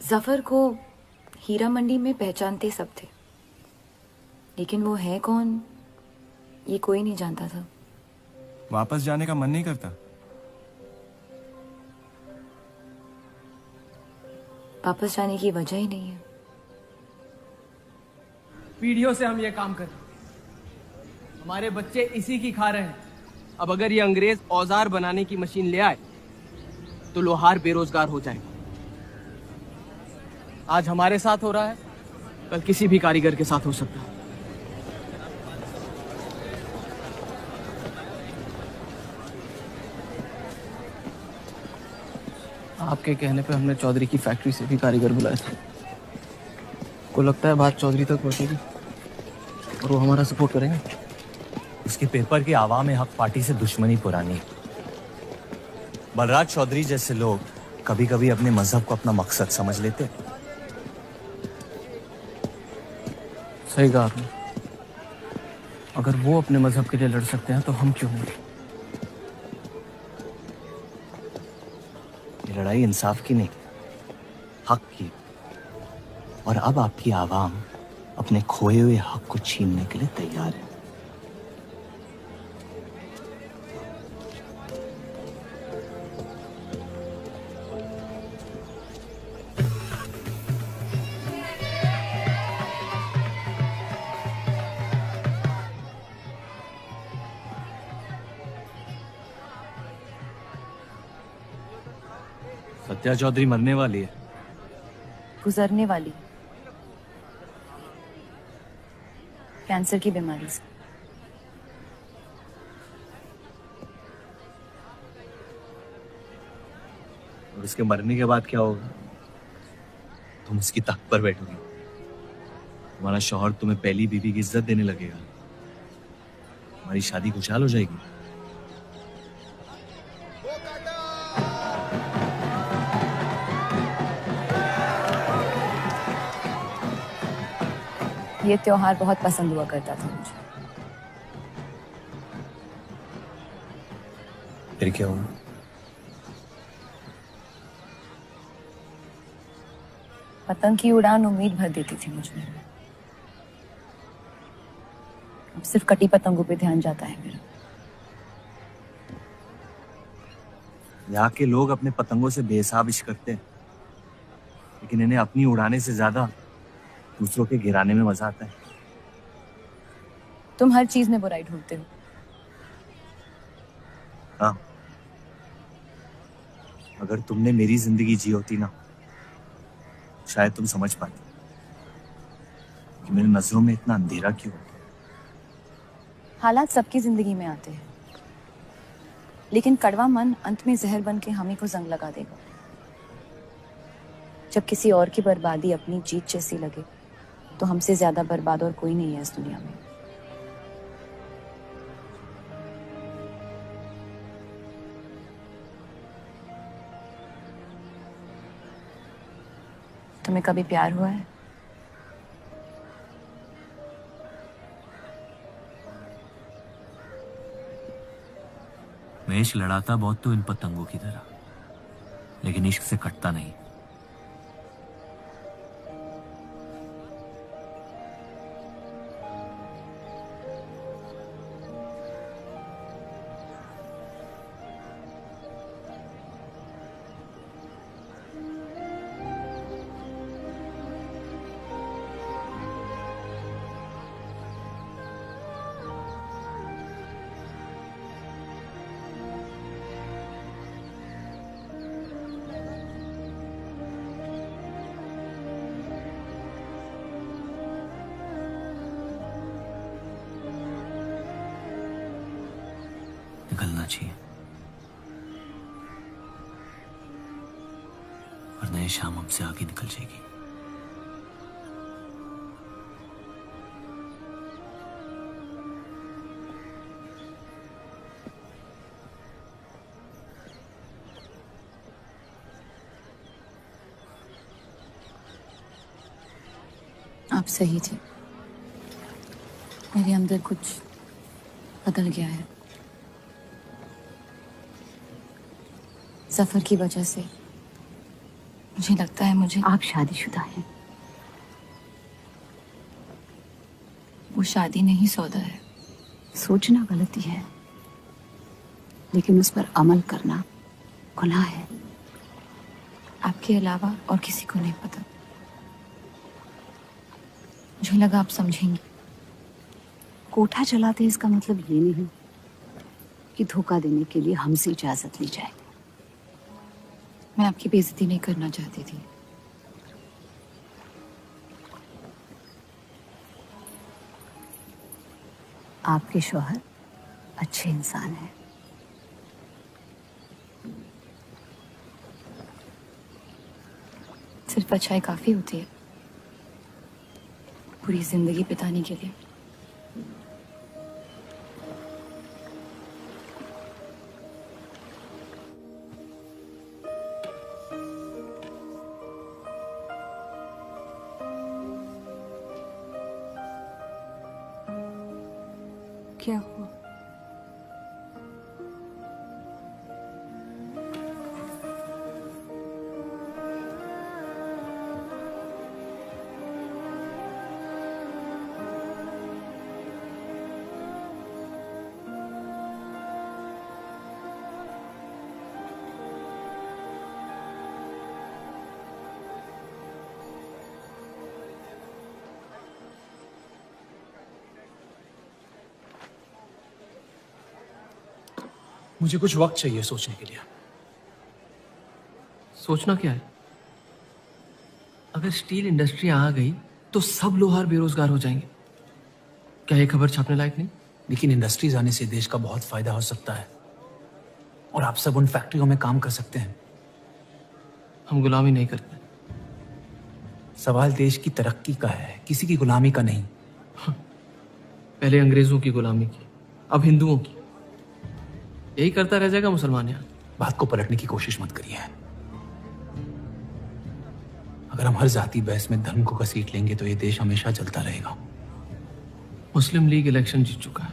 जफर को हीरा मंडी में पहचानते सब थे, लेकिन वो है कौन ये कोई नहीं जानता था। वापस जाने का मन नहीं करता? वापस जाने की वजह ही नहीं है। पीढ़ियों से हम ये काम कर रहे हैं, हमारे बच्चे इसी की खा रहे हैं। अब अगर ये अंग्रेज औजार बनाने की मशीन ले आए तो लोहार बेरोजगार हो जाएगा। आज हमारे साथ हो रहा है, कल किसी भी कारीगर के साथ हो सकता है। आपके कहने पे हमने चौधरी की फैक्ट्री से भी कारीगर बुलाए थे। को लगता है बात चौधरी तक पहुंचेगी और वो हमारा सपोर्ट करेंगे। उसके पेपर की आवाम हक पार्टी से दुश्मनी पुरानी। बलराज चौधरी जैसे लोग कभी कभी अपने मजहब को अपना मकसद समझ लेते। सही कहा आपने। अगर वो अपने मजहब के लिए लड़ सकते हैं तो हम क्यों नहीं? ये लड़ाई इंसाफ की नहीं, हक की। और अब आपकी आवाम अपने खोए हुए हक को छीनने के लिए तैयार है। सत्या चौधरी मरने वाली है। गुजरने वाली, कैंसर की बीमारी से। और उसके मरने के बाद क्या होगा? तुम उसकी तख्त पर बैठोगी, तुम्हारा शौहर तुम्हें पहली बीवी की इज्जत देने लगेगा, हमारी शादी खुशहाल हो जाएगी। ये त्योहार बहुत पसंद हुआ करता था मुझे। फिर क्या हुआ? पतंग की उड़ान उम्मीद भर देती थी मुझे। अब सिर्फ कटी पतंगों पे ध्यान जाता है मेरा। यहाँ के लोग अपने पतंगों से बेहिसाब इश्क करते हैं, लेकिन इन्हें अपनी उड़ाने से ज्यादा दूसरों के गिराने में मजा आता है। तुम हर चीज में बुराई ढूंढते हो। हाँ, अगर तुमने मेरी जिंदगी जी होती ना, शायद तुम समझ पाती कि मेरी नजरों में इतना अंधेरा क्यों है। हालात सबकी जिंदगी में आते हैं, लेकिन कड़वा मन अंत में जहर बन के हम ही को जंग लगा देगा। जब किसी और की बर्बादी अपनी जीत जैसी लगे, तो हमसे ज्यादा बर्बाद और कोई नहीं है इस दुनिया में। तुम्हें कभी प्यार हुआ है? मैं इश्क लड़ाता बहुत तो इन पतंगों की तरह, लेकिन इश्क से कटता नहीं। निकलना चाहिए, वरना ये शाम हमसे आगे निकल जाएगी। आप सही थे। मेरे अंदर कुछ बदल गया है। सफर की वजह से मुझे लगता है मुझे। आप शादीशुदा हैं। वो शादी नहीं सौदा है। सोचना गलती है, लेकिन उस पर अमल करना गुनाह है। आपके अलावा और किसी को नहीं पता। मुझे लगा आप समझेंगे। कोठा चलाते इसका मतलब ये नहीं कि धोखा देने के लिए हमसे इजाजत ली जाए। मैं आपकी बेइज्जती नहीं करना चाहती थी। आपके शौहर अच्छे इंसान हैं। सिर्फ अच्छाई काफी होती है पूरी जिंदगी बिताने के लिए। क्या हुआ? मुझे कुछ वक्त चाहिए सोचने के लिए। सोचना क्या है? अगर स्टील इंडस्ट्री आ गई तो सब लोहार बेरोजगार हो जाएंगे। क्या ये खबर छापने लायक नहीं? लेकिन इंडस्ट्रीज आने से देश का बहुत फायदा हो सकता है और आप सब उन फैक्ट्रियों में काम कर सकते हैं। हम गुलामी नहीं करते। सवाल देश की तरक्की का है, किसी की गुलामी का नहीं। पहले अंग्रेजों की गुलामी की, अब हिंदुओं की। यही करता रह जाएगा मुसलमान यहाँ। बात को पलटने की कोशिश मत करिए। अगर हम हर जाति बहस में धर्म को घसीट लेंगे तो ये देश हमेशा चलता रहेगा। मुस्लिम लीग इलेक्शन जीत चुका है।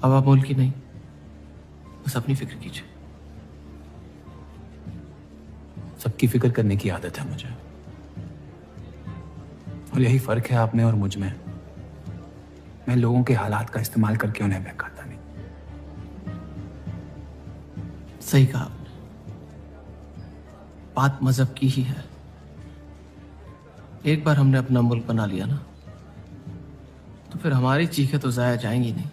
अब आप मुल्क की नहीं, बस अपनी फिक्र कीजिए। सबकी फिक्र करने की आदत है मुझे, और यही फर्क है आप में और मुझ में। मैं लोगों के हालात का इस्तेमाल करके उन्हें बहकाता नहीं। सही कहा आपने। बात मजहब की ही है। एक बार हमने अपना मुल्क बना लिया ना, तो फिर हमारी चीखें तो जाया जाएंगी नहीं।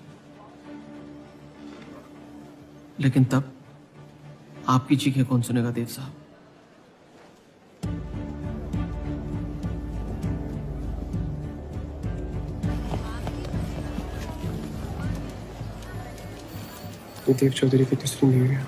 लेकिन तब आपकी चीखें कौन सुनेगा देव साहब? देव चौधरी की तस्वीर मिल गया।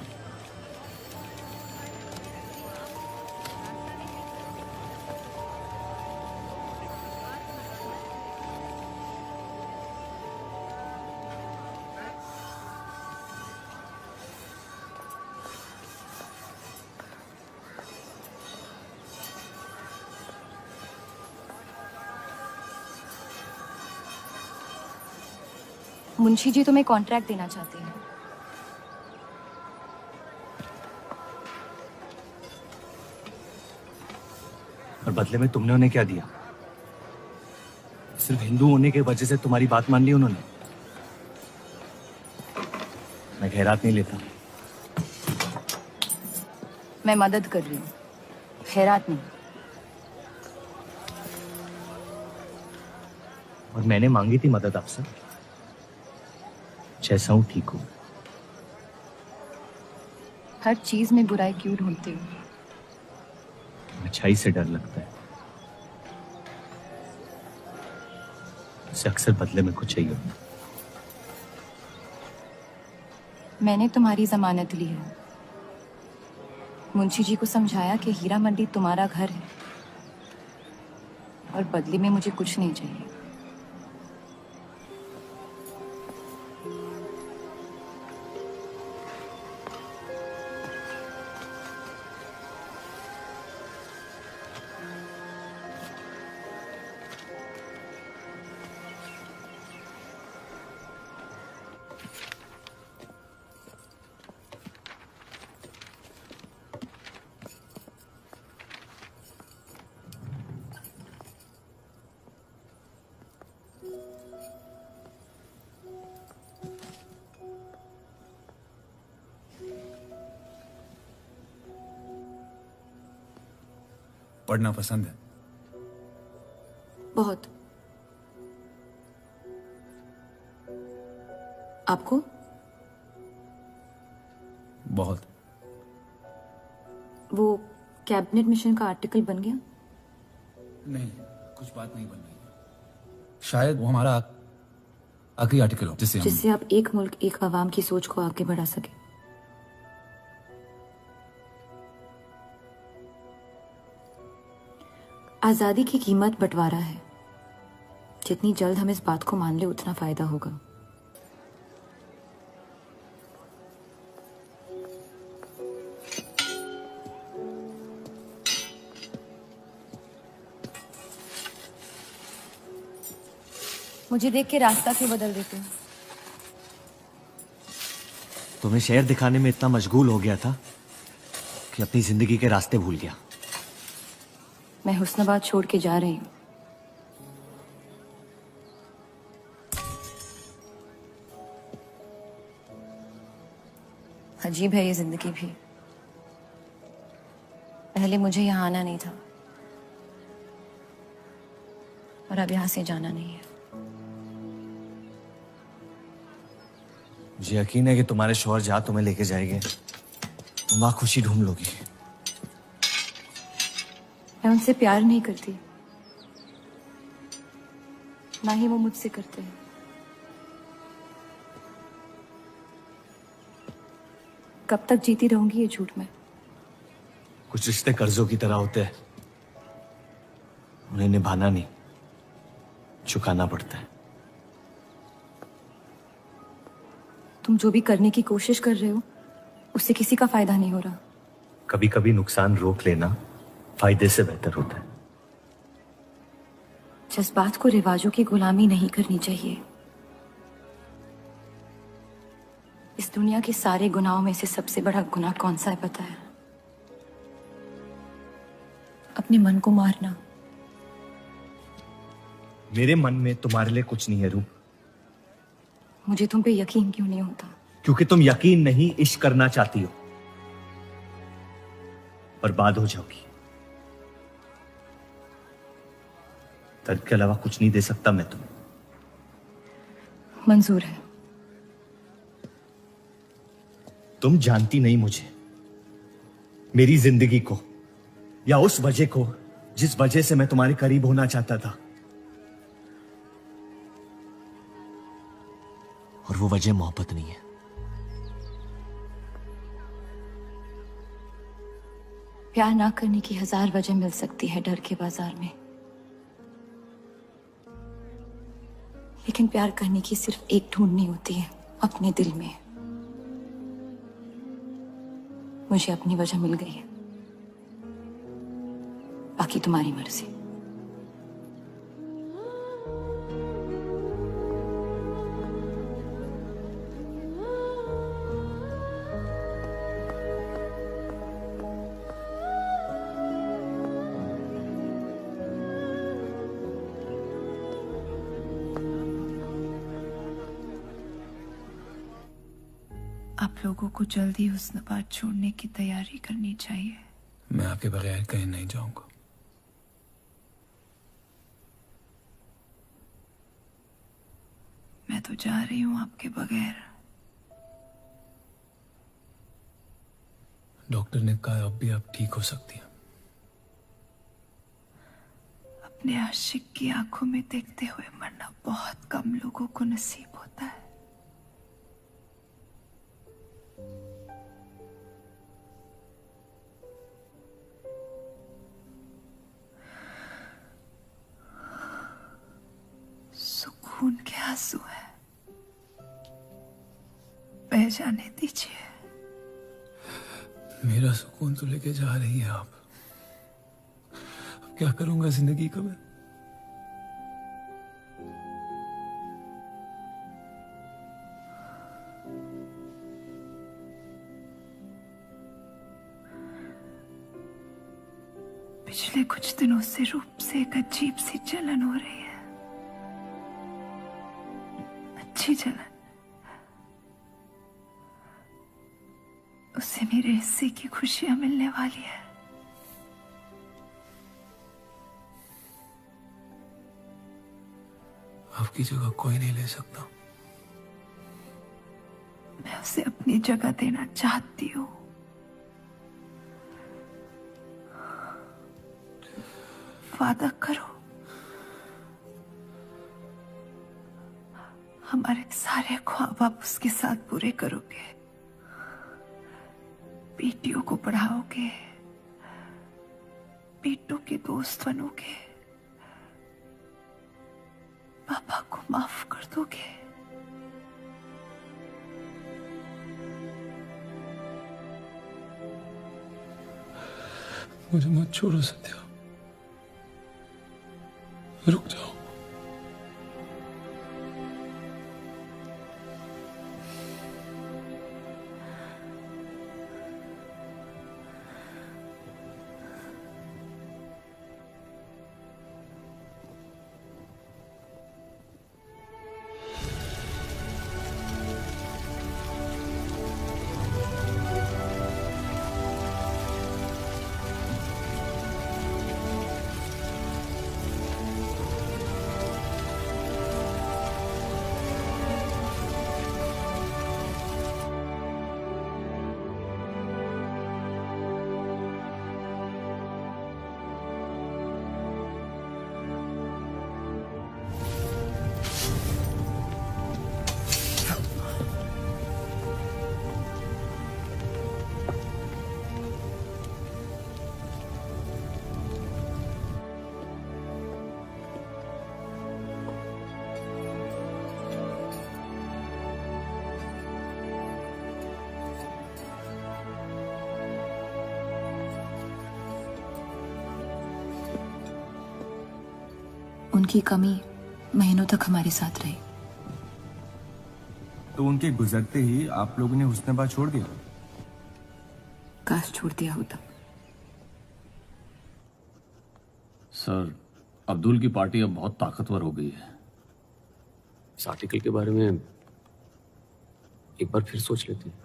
मुंशी जी तुम्हें कॉन्ट्रैक्ट देना चाहते हैं। और बदले में तुमने उन्हें क्या दिया? सिर्फ हिंदू होने की वजह से तुम्हारी बात मान ली उन्होंने? मैं खैरात नहीं लेता। मैं मदद कर रही हूँ, खैरात नहीं। और मैंने मांगी थी मदद आपसे। जैसा हूं ठीक हूं। हर चीज में बुराई क्यों ढूंढते हो? अच्छाई से डर लगता है। उसे अक्सर बदले में कुछ चाहिए होता है। मैंने तुम्हारी जमानत ली है। मुंशी जी को समझाया कि हीरा मंडी तुम्हारा घर है और बदले में मुझे कुछ नहीं चाहिए। पढ़ना पसंद है? बहुत। आपको? बहुत। वो कैबिनेट मिशन का आर्टिकल बन गया? नहीं, कुछ बात नहीं बन रही। शायद वो हमारा आखिरी आर्टिकल हो जिससे आप एक मुल्क एक अवाम की सोच को आगे बढ़ा सके। आजादी की कीमत बंटवारा है। जितनी जल्द हम इस बात को मान ले उतना फायदा होगा। मुझे देख के रास्ता क्यों बदल देते हो? तुम्हें शहर दिखाने में इतना मशगूल हो गया था कि अपनी जिंदगी के रास्ते भूल गया। मैं हुस्नाबाद छोड़ के जा रही हूँ। अजीब है ये जिंदगी भी। पहले मुझे यहाँ आना नहीं था और अब यहाँ से जाना नहीं है। मुझे यकीन है कि तुम्हारे शौहर जहां तुम्हें लेके जाएंगे तुम वहां खुशी ढूंढ लोगी। मैं उनसे प्यार नहीं करती, ना ही वो मुझसे करते हैं। कब तक जीती रहूंगी ये झूठ में? कुछ रिश्ते कर्जों की तरह होते हैं, उन्हें निभाना नहीं, चुकाना पड़ता है। तुम जो भी करने की कोशिश कर रहे हो उससे किसी का फायदा नहीं हो रहा। कभी कभी नुकसान रोक लेना फायदे से बेहतर होता है। जज्बात को रिवाजों की गुलामी नहीं करनी चाहिए। इस दुनिया के सारे गुनाहों में से सबसे बड़ा गुनाह कौन सा है पता है? अपने मन को मारना। मेरे मन में तुम्हारे लिए कुछ नहीं है रूप। मुझे तुम पे यकीन क्यों नहीं होता? क्योंकि तुम यकीन नहीं इश्क करना चाहती हो। बर्बाद हो जाओगी। दर्द के अलावा कुछ नहीं दे सकता मैं तुम्हें। मंजूर है। तुम जानती नहीं मुझे, मेरी जिंदगी को, या उस वजह को जिस वजह से मैं तुम्हारे करीब होना चाहता था। और वो वजह मोहब्बत नहीं है। प्यार ना करने की 1000 वजह मिल सकती है डर के बाजार में, लेकिन प्यार करने की सिर्फ एक ढूंढनी होती है, अपने दिल में। मुझे अपनी वजह मिल गई है, बाकी तुम्हारी मर्जी। आप लोगों को जल्दी हुस्नाबाद छोड़ने की तैयारी करनी चाहिए। मैं आपके बगैर कहीं नहीं जाऊंगा। मैं तो जा रही हूँ आपके बगैर। डॉक्टर ने कहा अब भी आप ठीक हो सकती हैं। अपने आशिक की आंखों में देखते हुए मरना बहुत कम लोगों को नसीब होता है। सुकून के आंसू है, बह जाने दीजिए। मेरा सुकून तो लेके जा रही है आप। अब क्या करूंगा जिंदगी का मैं? पिछले कुछ दिनों से रूप से एक अजीब सी जलन हो रही है। अच्छी जलन। उसे मेरे हिस्से की खुशियां मिलने वाली है। आपकी जगह कोई नहीं ले सकता। मैं उसे अपनी जगह देना चाहती हूँ। वादा करो, हमारे सारे ख्वाब आप उसके साथ पूरे करोगे। बेटियों को पढ़ाओगे, बेटों के दोस्त बनोगे, पापा को माफ कर दोगे। मुझे मत छोड़ो सत्या, रुक जाओ। उनकी कमी महीनों तक हमारे साथ रही। तो उनके गुजरते ही आप लोगों ने हुस्नबा छोड़ दिया? काश छोड़ दिया होता। सर, अब्दुल की पार्टी अब बहुत ताकतवर हो गई है। इस आर्टिकल के बारे में एक बार फिर सोच लेते हैं।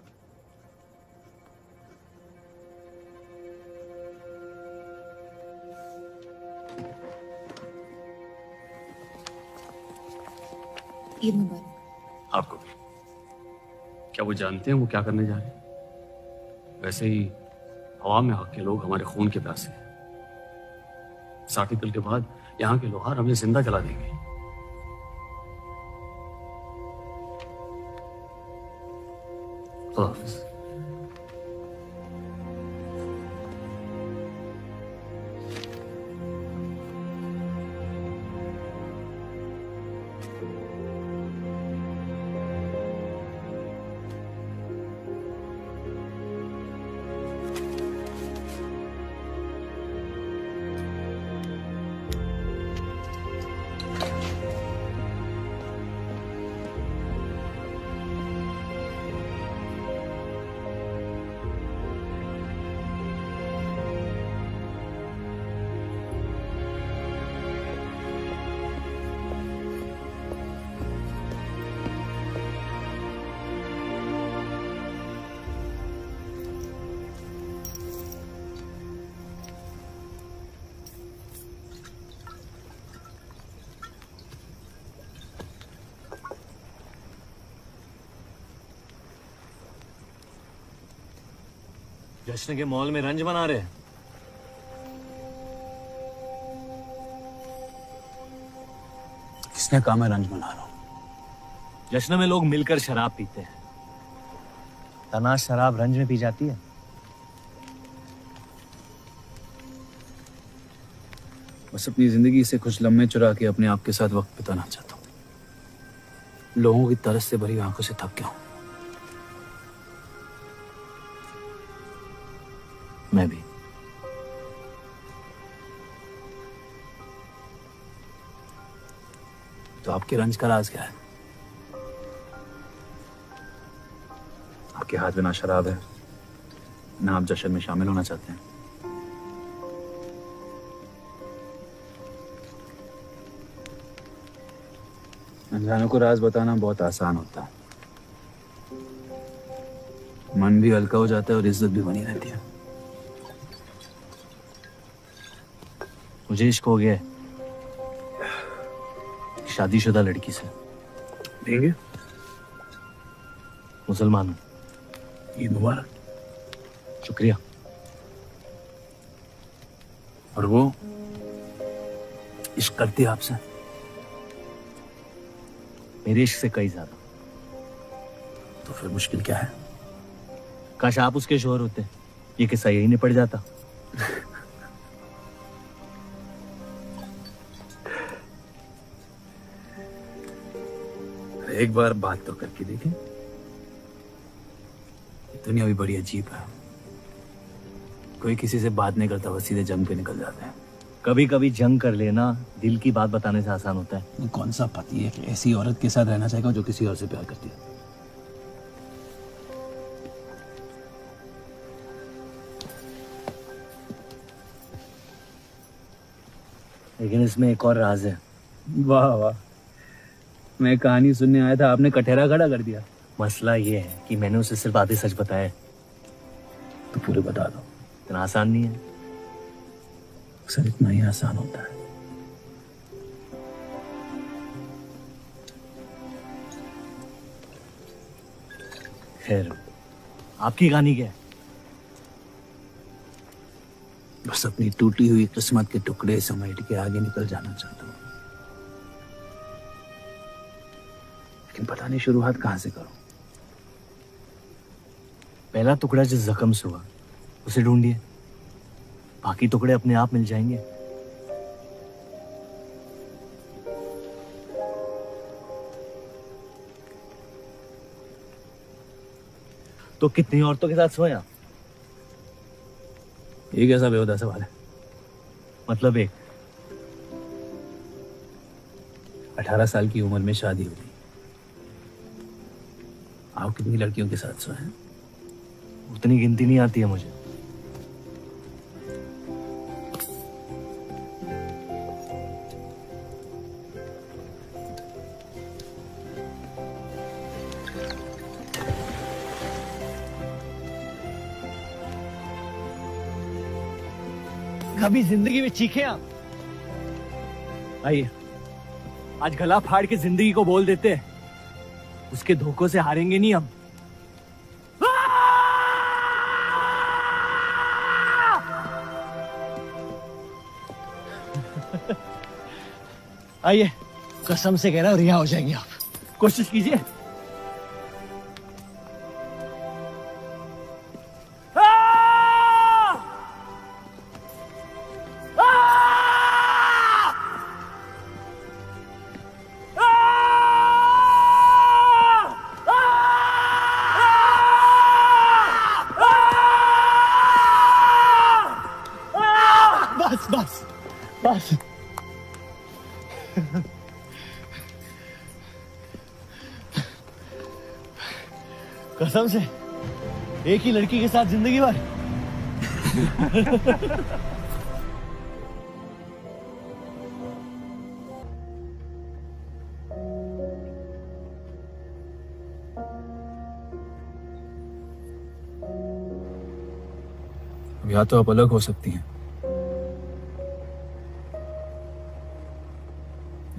ईद मुबारक। आपको भी। क्या वो जानते हैं वो क्या करने जा रहे हैं? वैसे ही अवाम में हक के लोग हमारे खून के प्यासे हैं। इस आर्टिकल के बाद यहाँ के लोहार हमें जिंदा जला देंगे। खुदा हाफिज। जश्न के मॉल में रंज बना रहे हैं। किसने कहा मैं रंज बना रहा हूं? जश्न में लोग मिलकर शराब पीते हैं। तनाश शराब रंज में पी जाती है। बस अपनी जिंदगी से कुछ लम्हे चुरा के अपने आप के साथ वक्त बिताना चाहता हूँ। लोगों की तरस से भरी आंखों से थक गया हूँ। मैं भी। तो आपके रंज का राज क्या है? आपके हाथ में ना शराब है, ना आप जश्न में शामिल होना चाहते हैं। अनजानों को राज बताना बहुत आसान होता है। मन भी हल्का हो जाता है और इज्जत भी बनी रहती है। मुझे इश्क हो गया है शादीशुदा लड़की से। देंगे? मुसलमान हूं। ईद मुबारक। शुक्रिया। और वो इश्क करती है आपसे? मेरे इश्क से कई ज्यादा। तो फिर मुश्किल क्या है? काश आप उसके शोहर होते, ये किस्सा यही निपट जाता। एक बार बात तो करके देखें। दुनिया भी बड़ी अजीब है। कोई किसी से बात नहीं करता, बस सीधे जंग पे निकल जाते हैं। कभी कभी जंग कर लेना दिल की बात बताने से आसान होता है। कौन सा पति है कि ऐसी औरत के साथ रहना चाहेगा जो किसी और से प्यार करती है? लेकिन इसमें एक और राज है। वाह वाह, मैं कहानी सुनने आया था, आपने कटहरा खड़ा कर दिया। मसला ये है कि मैंने उसे सिर्फ आधे सच बताया। तो पूरे बता दो। इतना आसान नहीं है। अक्सर इतना ही आसान होता है। खैर, आपकी कहानी क्या है? बस अपनी टूटी हुई किस्मत के टुकड़े समेट के आगे निकल जाना चाहता हूँ, लेकिन पता नहीं शुरुआत कहां से करूं। पहला टुकड़ा जिस जख्म से हुआ उसे ढूंढिए, बाकी टुकड़े अपने आप मिल जाएंगे। तो कितनी औरतों के साथ सोया? ये कैसा बेहुदा सवाल है? मतलब एक। 18 साल की उम्र में शादी हुई। आप कितनी लड़कियों के साथ सोए हैं? उतनी गिनती नहीं आती है मुझे। कभी जिंदगी में चीखे आप? आइए, आज गला फाड़ के जिंदगी को बोल देते हैं, उसके धोखों से हारेंगे नहीं हम। आइए, कसम से कह रहा हूं रिहा हो जाएंगे आप। कोशिश कीजिए। बस बस बस। कसम से एक ही लड़की के साथ जिंदगी भर। अब या तो आप अलग हो सकती हैं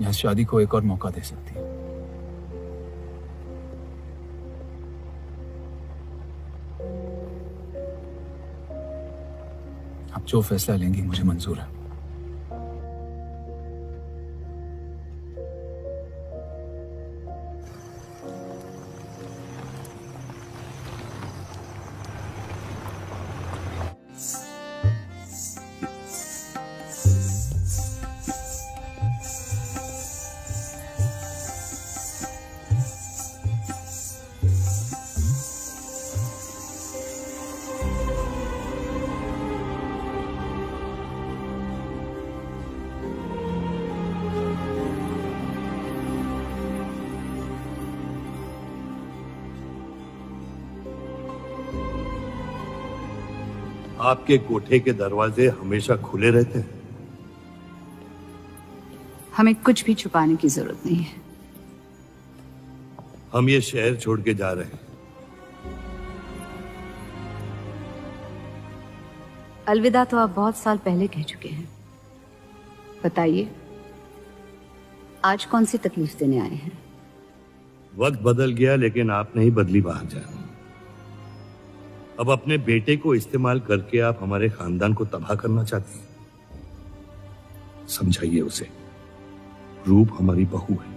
या शादी को एक और मौका दे सकती हैं। आप जो फैसला लेंगी मुझे मंजूर है। आपके कोठे के दरवाजे हमेशा खुले रहते हैं? हमें कुछ भी छुपाने की जरूरत नहीं है। हम ये शहर छोड़ के जा रहे हैं। अलविदा तो आप बहुत साल पहले कह चुके हैं। बताइए, आज कौन सी तकलीफ देने आए हैं? वक्त बदल गया लेकिन आप नहीं बदली बाहर जाए। अब अपने बेटे को इस्तेमाल करके आप हमारे खानदान को तबाह करना चाहती हैं। समझाइए उसे, रूप हमारी बहू है।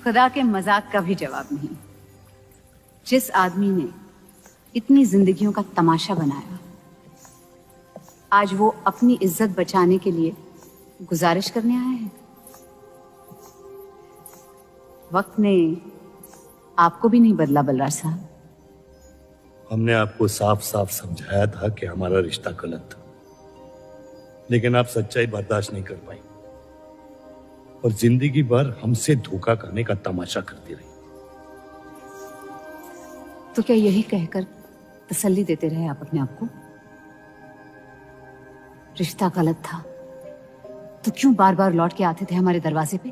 खुदा के मजाक का भी जवाब नहीं। जिस आदमी ने इतनी जिंदगियों का तमाशा बनाया, आज वो अपनी इज्जत बचाने के लिए गुजारिश करने आए हैं। वक्त ने आपको भी नहीं बदला बलराज साहब। हमने आपको साफ साफ समझाया था कि हमारा रिश्ता गलत था, लेकिन आप सच्चाई बर्दाश्त नहीं कर पाई और जिंदगी भर हमसे धोखा करने का तमाशा करती रही। तो क्या यही कहकर तसल्ली देते रहे आप अपने आप को? रिश्ता गलत था तो क्यों बार बार लौट के आते थे हमारे दरवाजे पे?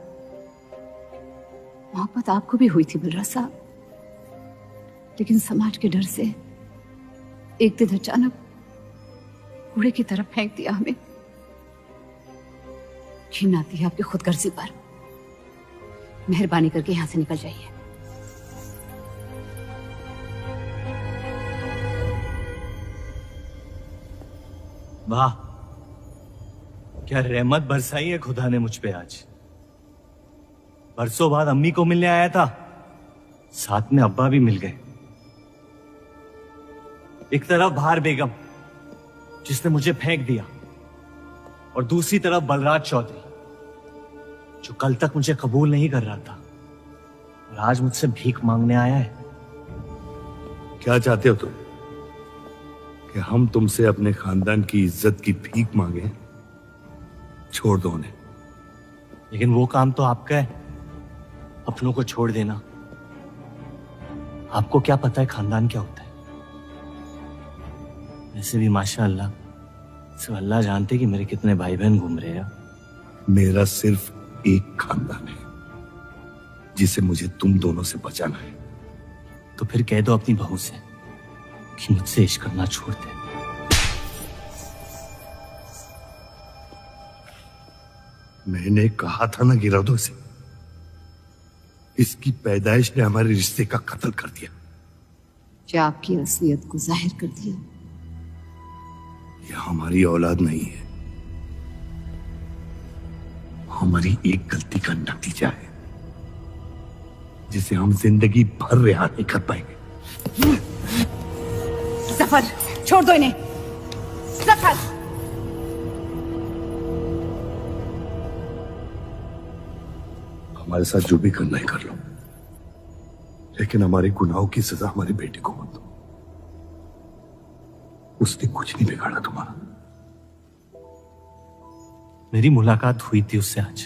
मोहब्बत आपको भी हुई थी बलराज साहब, लेकिन समाज के डर से एक दिन अचानक कूड़े की तरफ फेंक दिया हमें। घिन आती है आपकी खुदगर्जी पर। मेहरबानी करके यहां से निकल जाइए। वाह, क्या रहमत बरसाई है खुदा ने मुझ पे आज। बरसों बाद अम्मी को मिलने आया था, साथ में अब्बा भी मिल गए। एक तरफ बहार बेगम जिसने मुझे फेंक दिया और दूसरी तरफ बलराज चौधरी जो कल तक मुझे कबूल नहीं कर रहा था और आज मुझसे भीख मांगने आया है। क्या चाहते हो तुम? कि हम तुमसे अपने खानदान की इज्जत की भीख मांगे? छोड़ दो उन्हें। लेकिन वो काम तो आपका है, अपनों को छोड़ देना। आपको क्या पता है खानदान क्या होता है? वैसे भी माशाअल्लाह, सिर्फ अल्लाह जानते कि मेरे कितने भाई बहन घूम रहे हैं। मेरा सिर्फ एक खानदान है जिसे मुझे तुम दोनों से बचाना है। तो फिर कह दो अपनी बहू से कि मुझसे इश्क करना छोड़ दे। मैंने कहा था ना गिरा से, इसकी पैदाइश ने हमारे रिश्ते का कत्ल कर दिया। क्या आपकी असलियत को जाहिर कर दिया? यह हमारी औलाद नहीं है, हमारी एक गलती का नतीजा है जिसे हम जिंदगी भर रिहा नहीं कर पाएंगे। जफर, छोड़ दो इन्हें। जफर, हमारे साथ जो भी करना है कर लो, लेकिन हमारे गुनाहों की सजा हमारे बेटे को मत दो। उसने कुछ नहीं बिगाड़ा तुम्हारा। मेरी मुलाकात हुई थी उससे आज।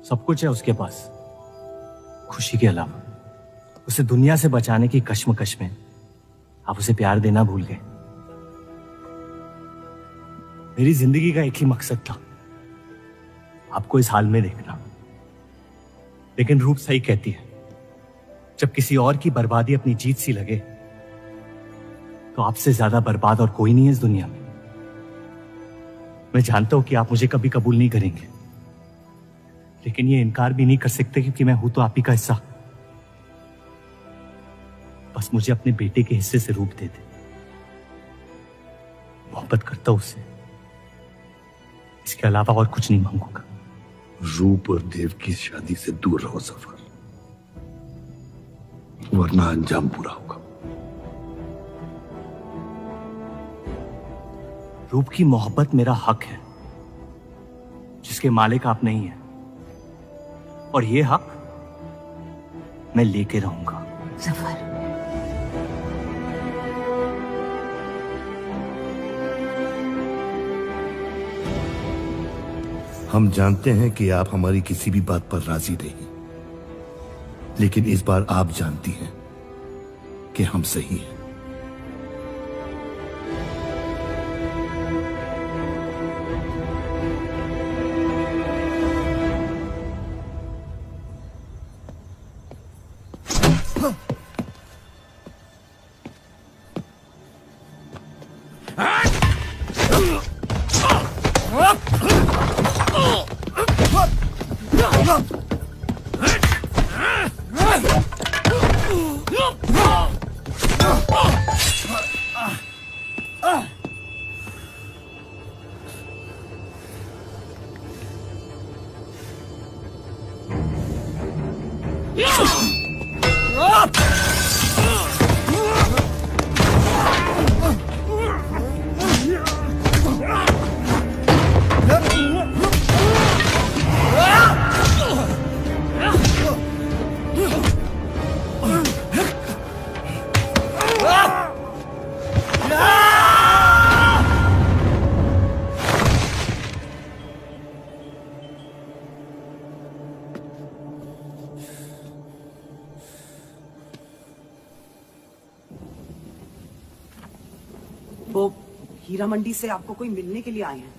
सब कुछ है उसके पास, खुशी के अलावा। उसे दुनिया से बचाने की कश्मकश में आप उसे प्यार देना भूल गए। मेरी जिंदगी का एक ही मकसद था, आपको इस हाल में देखना। लेकिन रूप सही कहती है, जब किसी और की बर्बादी अपनी जीत सी लगे तो आपसे ज्यादा बर्बाद और कोई नहीं है इस दुनिया में। मैं जानता हूं कि आप मुझे कभी कबूल नहीं करेंगे, लेकिन ये इनकार भी नहीं कर सकते क्योंकि मैं हूं तो आप ही का हिस्सा। बस मुझे अपने बेटे के हिस्से से रूप दे दे। मोहब्बत करता हूं उससे, इसके अलावा और कुछ नहीं मांगूंगा। रूप और देव की शादी से दूर रहो सफर, वरना अंजाम बुरा होगा। रूप की मोहब्बत मेरा हक है, जिसके मालिक आप नहीं है, और ये हक मैं लेके रहूंगा। जफर, हम जानते हैं कि आप हमारी किसी भी बात पर राजी नहीं, लेकिन इस बार आप जानती हैं कि हम सही हैं। वो हीरा मंडी से आपको कोई मिलने के लिए आए हैं।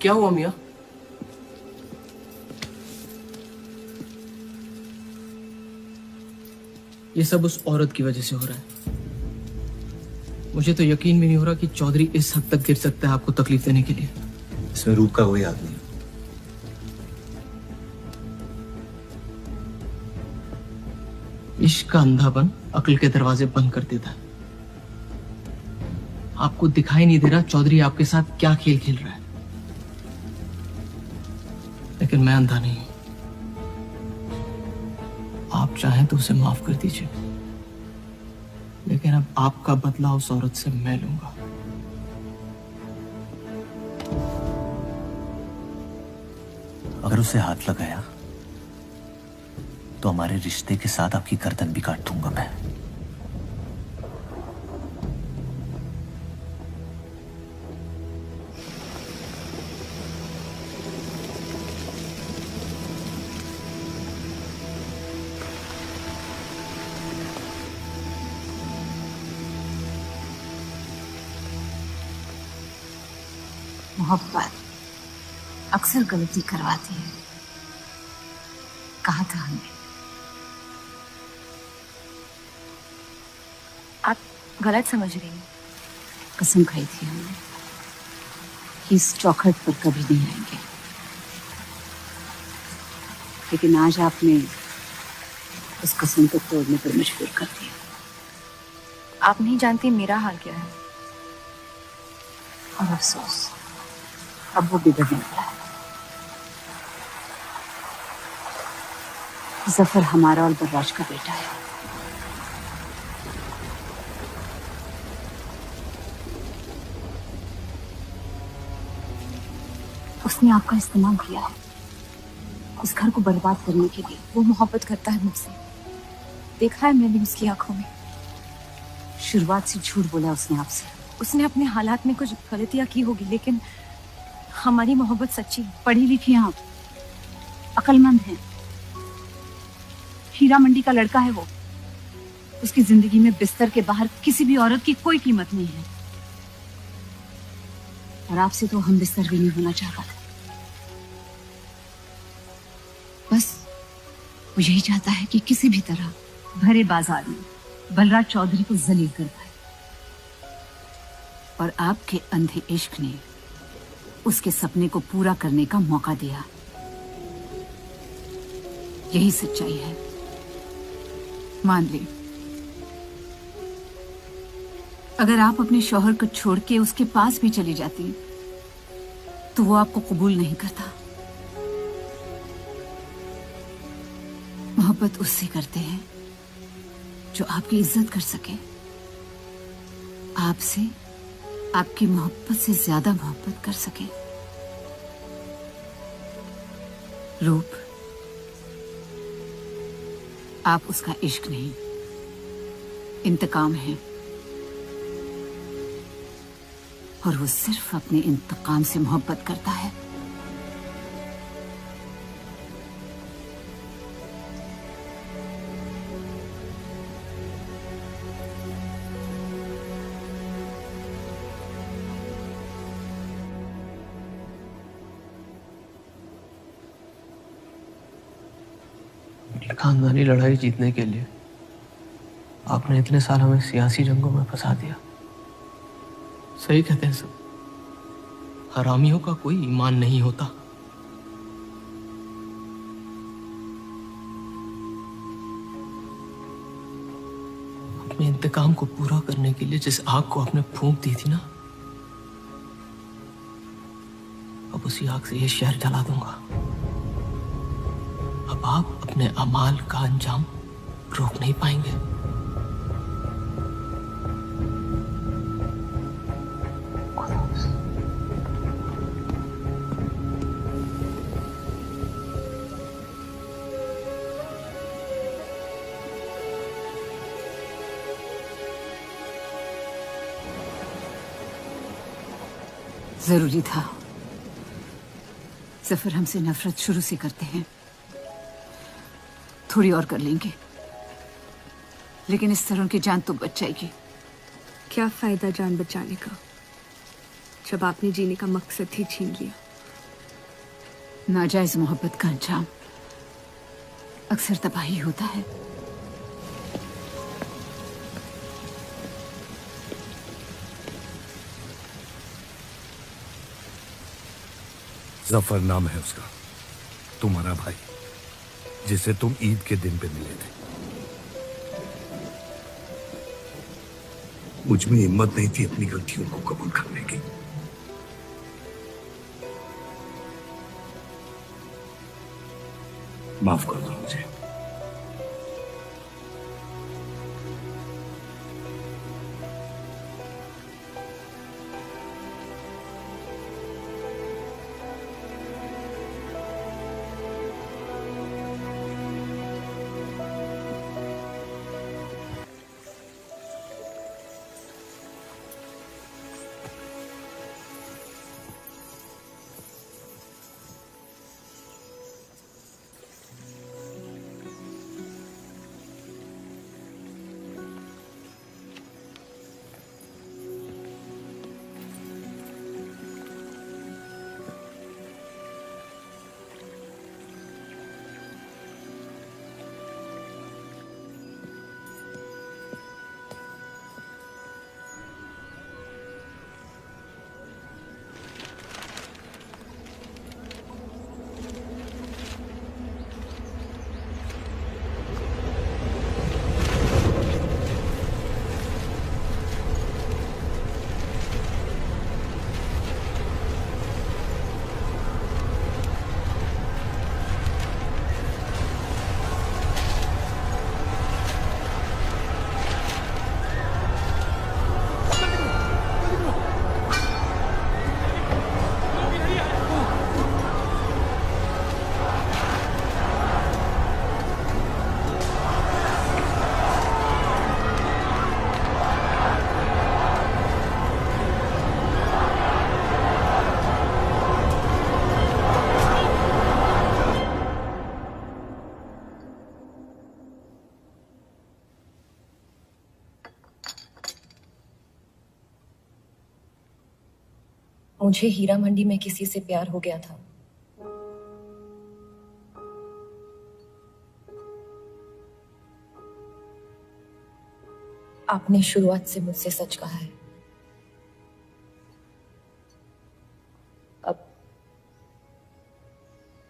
क्या हुआ मियाँ? ये सब उस औरत की वजह से हो रहा है। मुझे तो यकीन भी नहीं हो रहा कि चौधरी इस हद तक गिर सकता है आपको तकलीफ देने के लिए। इसमें रूप का कोई हाथ नहीं। इश्क का अंधापन अक्ल के दरवाजे बंद कर देता है। आपको दिखाई नहीं दे रहा चौधरी आपके साथ क्या खेल खेल रहा है, लेकिन मैं अंधा नहीं हूं। आप चाहें तो उसे माफ कर दीजिए, लेकिन अब आपका बदला उस औरत से मैं लूंगा। अगर उसे हाथ लगाया तो हमारे रिश्ते के साथ आपकी गर्दन भी काट दूंगा मैं। मोहब्बत अक्सर गलती करवाती है, कहा था हमने। आप गलत समझ रही हैं। कसम खाई थी हमने कि इस चौखट पर कभी नहीं आएंगे, लेकिन आज आपने उस कसम को तोड़ने पर मजबूर कर दिया। आप नहीं जानती मेरा हाल क्या है। और अफसोस अब वो बिगड़ने लगा है। जफर हमारा और बर्राज का बेटा है। उसने आपका इस्तेमाल किया है इस घर को बर्बाद करने के लिए। वो मोहब्बत करता है मुझसे, देखा है मैंने उसकी आंखों में। शुरुआत से झूठ बोला उसने आपसे। उसने अपने हालात में कुछ गलतियां की होगी, लेकिन हमारी मोहब्बत सच्ची। पढ़ी लिखी हैं आप, अक्लमंद हैं। हीरा मंडी का लड़का है वो। उसकी जिंदगी में बिस्तर के बाहर किसी भी औरत की कोई कीमत नहीं है। और आपसे तो हम बिस्तर भी नहीं होना चाहता था। बस वो यही चाहता है कि किसी भी तरह भरे बाजार में बलराज चौधरी को जलील कर पाए। और आपके अंधे इश्क ने उसके सपने को पूरा करने का मौका दिया। यही सच्चाई है, मान ले। अगर आप अपने शौहर को छोड़ के उसके पास भी चली जाती तो वो आपको कबूल नहीं करता। मोहब्बत उससे करते हैं जो आपकी इज्जत कर सके, आपसे आपकी मोहब्बत से ज्यादा मोहब्बत कर सके। रूप, आप उसका इश्क नहीं, इंतकाम है। और वो सिर्फ अपने इंतकाम से मोहब्बत करता है। खानदानी लड़ाई जीतने के लिए आपने इतने साल हमें सियासी जंगों में फंसा दिया। सही कहते हैं सब, हरामियों का कोई ईमान नहीं होता। अपने इंतकाम को पूरा करने के लिए जिस आग को आपने फूंक दी थी ना, अब उसी आग से ये शहर जला दूंगा। अब आप अपने अमाल का अंजाम रोक नहीं पाएंगे। जरूरी था। जफर हमसे नफरत शुरू से करते हैं। थोड़ी और कर लेंगे, लेकिन इस तरह उनकी जान तो बच जाएगी। क्या फायदा जान बचाने का जब आपने जीने का मकसद ही छीन लिया। नाजायज मोहब्बत का अंजाम अक्सर तबाही होता है। जफर नाम है उसका, तुम्हारा भाई, जिसे तुम ईद के दिन पे मिले थे। मुझ में हिम्मत नहीं थी अपनी गलतियों को कबूल करने की। माफ कर दो मुझे। मुझे हीरा मंडी में किसी से प्यार हो गया था। आपने शुरुआत से मुझसे सच कहा है। अब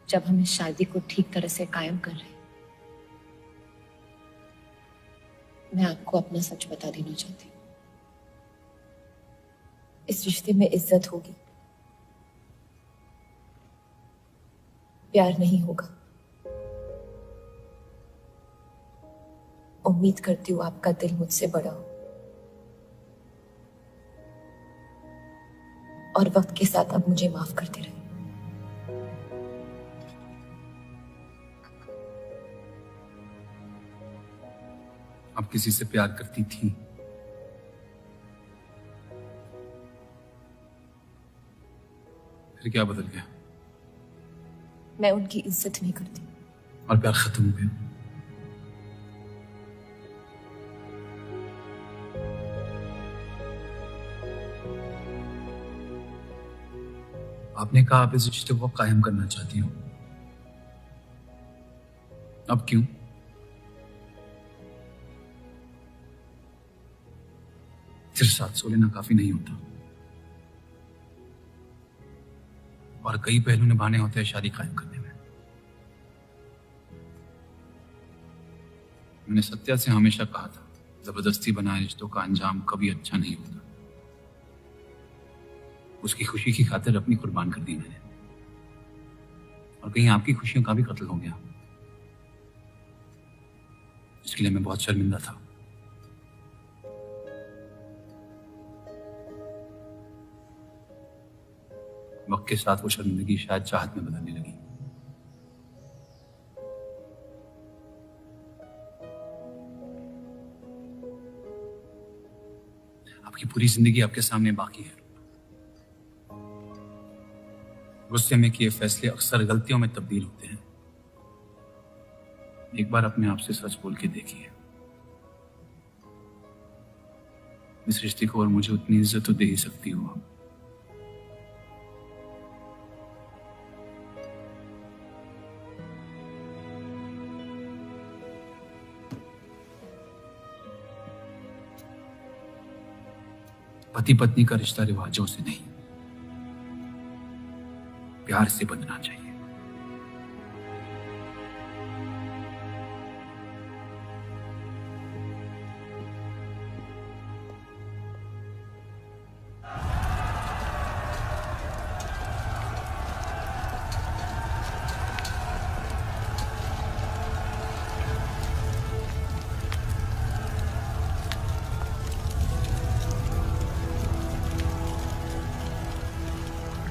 जब हम इस शादी को ठीक तरह से कायम कर रहे हैं, मैं आपको अपना सच बता देना चाहती हूँ। इस रिश्ते में इज्जत होगी, प्यार नहीं होगा। उम्मीद करती हूँ आपका दिल मुझसे बड़ा हो और वक्त के साथ आप मुझे माफ करते रहे। आप किसी से प्यार करती थी? फिर क्या बदल गया? मैं उनकी इज्जत नहीं करती। और प्यार खत्म हो गया? आपने कहा आप इस रिश्ते को कायम करना चाहती हो, अब क्यों? सिर्फ साथ सो लेना काफी नहीं होता, और कई पहलू निभाने होते हैं शादी कायम करने में। मैंने सत्या से हमेशा कहा था, जबरदस्ती बनाए रिश्तों का अंजाम कभी अच्छा नहीं होता। उसकी खुशी की खातिर अपनी कुर्बान कर दी मैंने, और कहीं आपकी खुशियों का भी कत्ल हो गया, इसके लिए मैं बहुत शर्मिंदा था। वक्त के साथ वो शर्मिंदगी शायद चाहत में बदलने लगी। आपकी पूरी जिंदगी आपके सामने बाकी है। गुस्से में किए फैसले अक्सर गलतियों में तब्दील होते हैं। एक बार अपने आप से सच बोल के देखिए, इस रिश्ते को और मुझे उतनी इज्जत तो दे ही सकती हो। पति पत्नी का रिश्ता रिवाजों से नहीं, प्यार से बंधना चाहिए।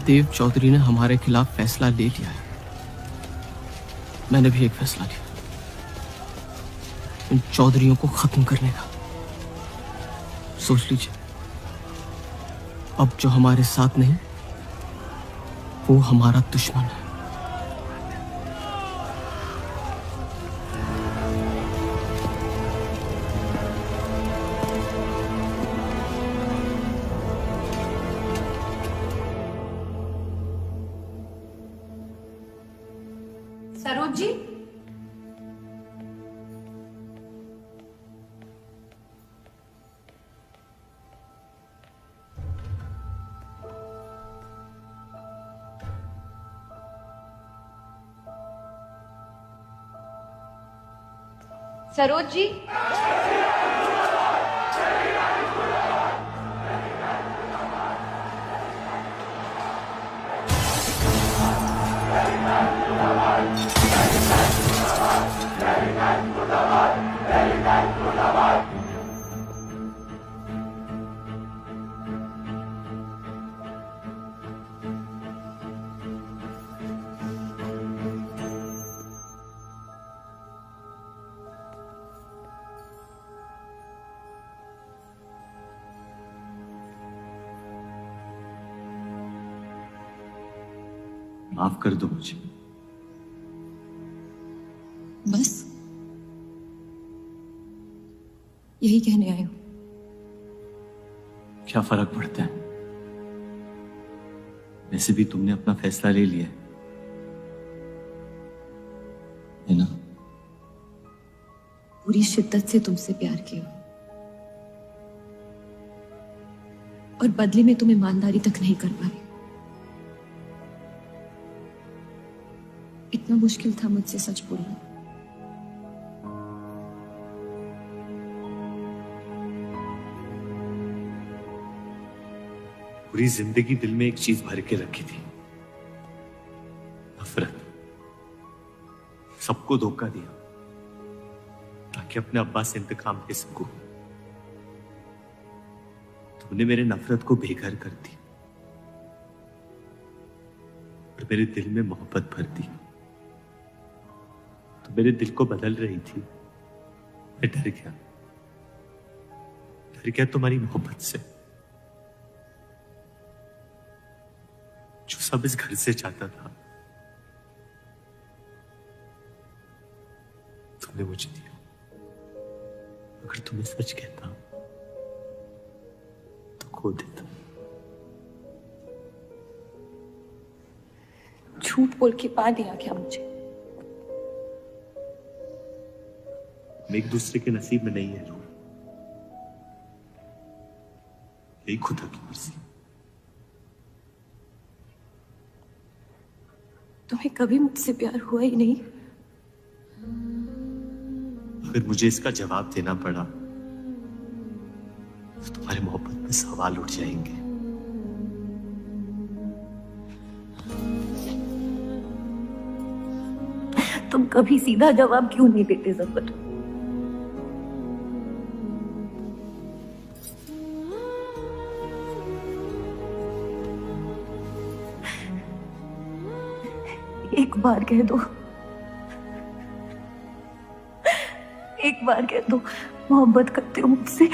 देव चौधरी ने हमारे खिलाफ फैसला ले लिया है। मैंने भी एक फैसला लिया, इन चौधरियों को खत्म करने का। सोच लीजिए, अब जो हमारे साथ नहीं, वो हमारा दुश्मन है। सरोज जी, सरोज जी, माफ कर दो मुझे। बस यही कहने आए हो? क्या फर्क पड़ता है? वैसे भी तुमने अपना फैसला ले लिया है ना? पूरी शिद्दत से तुमसे प्यार किया और बदले में तुम ईमानदारी तक नहीं कर पाए। इतना मुश्किल था मुझसे सच बोलना। पूरी जिंदगी दिल में एक चीज भर के रखी थी, नफरत। सबको धोखा दिया ताकि अपने अब्बा से इंतकाम ले सकूं। तुमने मेरे नफरत को बेघर कर दी और मेरे दिल में मोहब्बत भर दी। तो मेरे दिल को बदल रही थी। मैं डर गया तुम्हारी मोहब्बत से, जो सब इस घर से चाहता था तुमने मुझे दिया। अगर तुम्हें सच कहता तो खो देता। झूठ बोल के पा लिया क्या मुझे? हम एक दूसरे के नसीब में नहीं है रूह, यही खुदा की मर्जी। तुम्हें कभी मुझसे प्यार हुआ ही नहीं? अगर मुझे इसका जवाब देना पड़ा तो तुम्हारी मोहब्बत में सवाल उठ जाएंगे। तुम कभी सीधा जवाब क्यों नहीं देते ज़फर? एक बार कह दो, एक बार कह दो मोहब्बत करते हो मुझसे।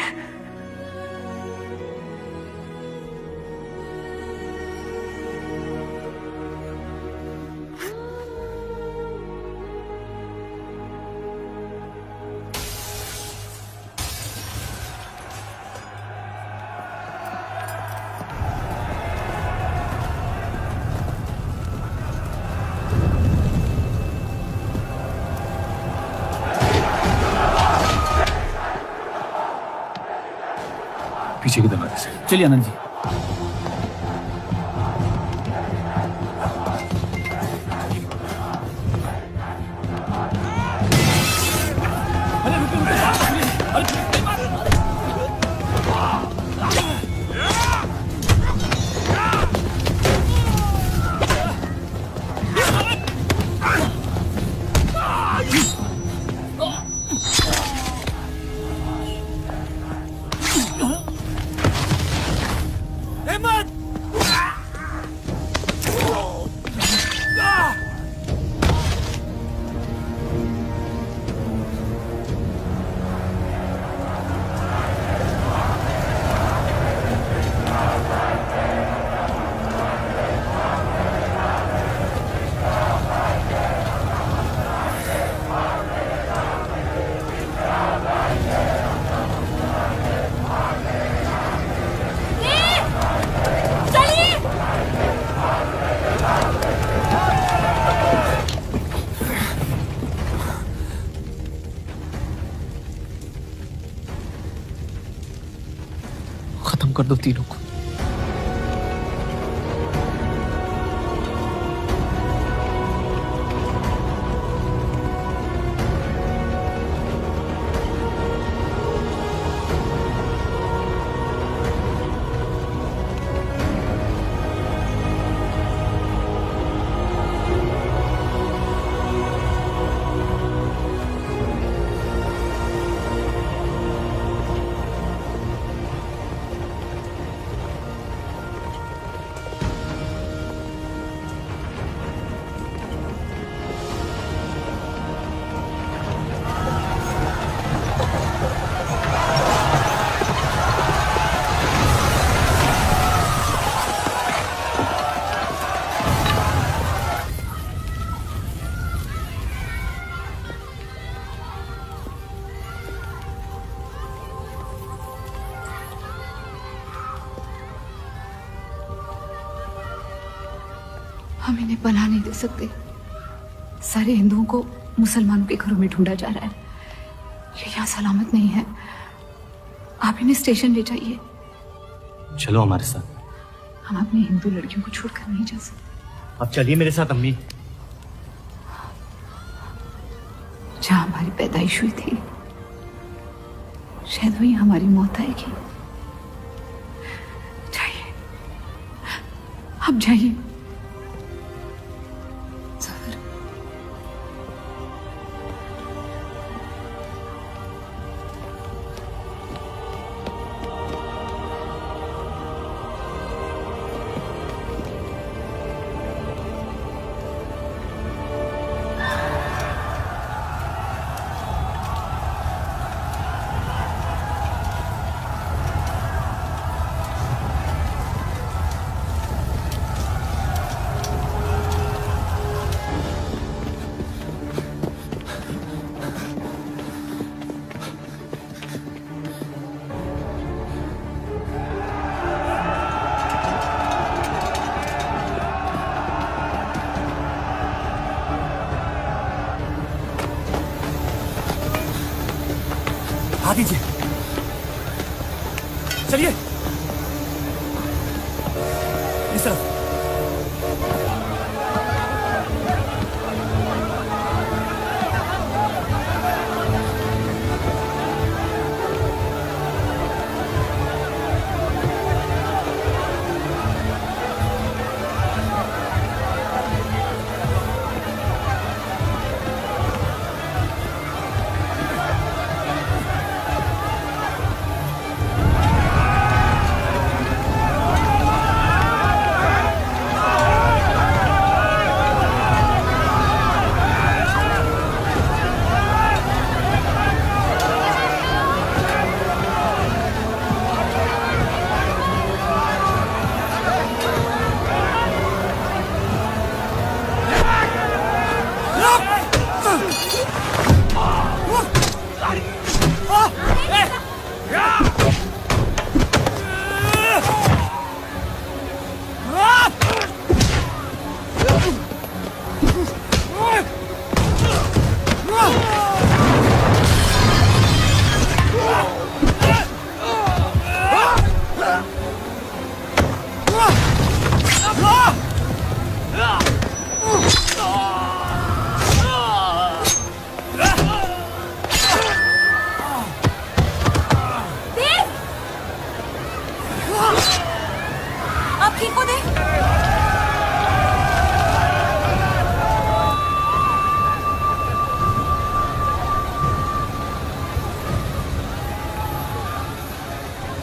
पीछे की दरवाजे से चलिए आनंद जी। खत्म कर दो तीनों को। हम इन्हें पनाह नहीं दे सकते। सारे हिंदुओं को मुसलमानों के घरों में ढूंढा जा रहा है। ये यहाँ सलामत नहीं है। आप इन्हें स्टेशन ले जाइए। चलो हमारे साथ। हम अपनी हिंदू लड़कियों को छोड़कर नहीं जा सकते। आप चलिए मेरे साथ अम्मी। जहाँ हमारी पैदाइश हुई थी शायद वही हमारी मौत आएगी। जाइए, आप जाइए। आ दीजिए, चलिए इस तरफ।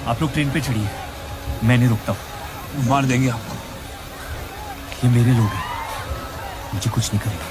आप लोग ट्रेन पे चढ़िए, मैं नहीं रुकता हूँ। मार देंगे आपको। ये मेरे लोग हैं, मुझे कुछ नहीं करेंगे।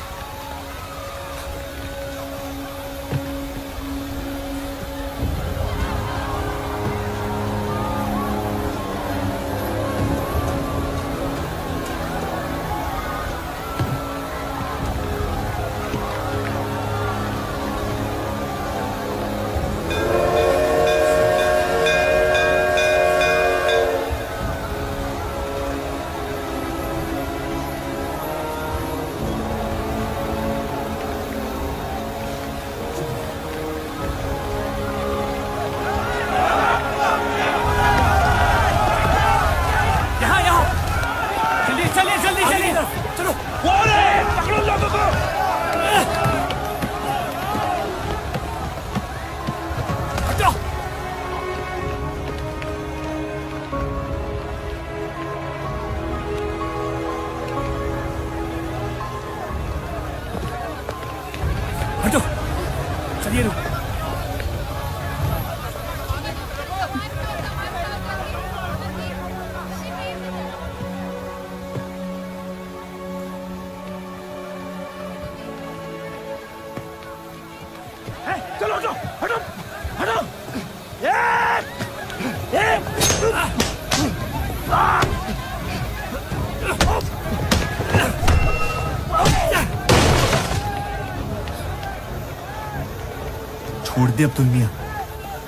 छोड़ दे अब दुनिया,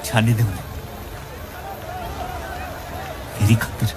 जाने दे उन्हें मेरी खातिर।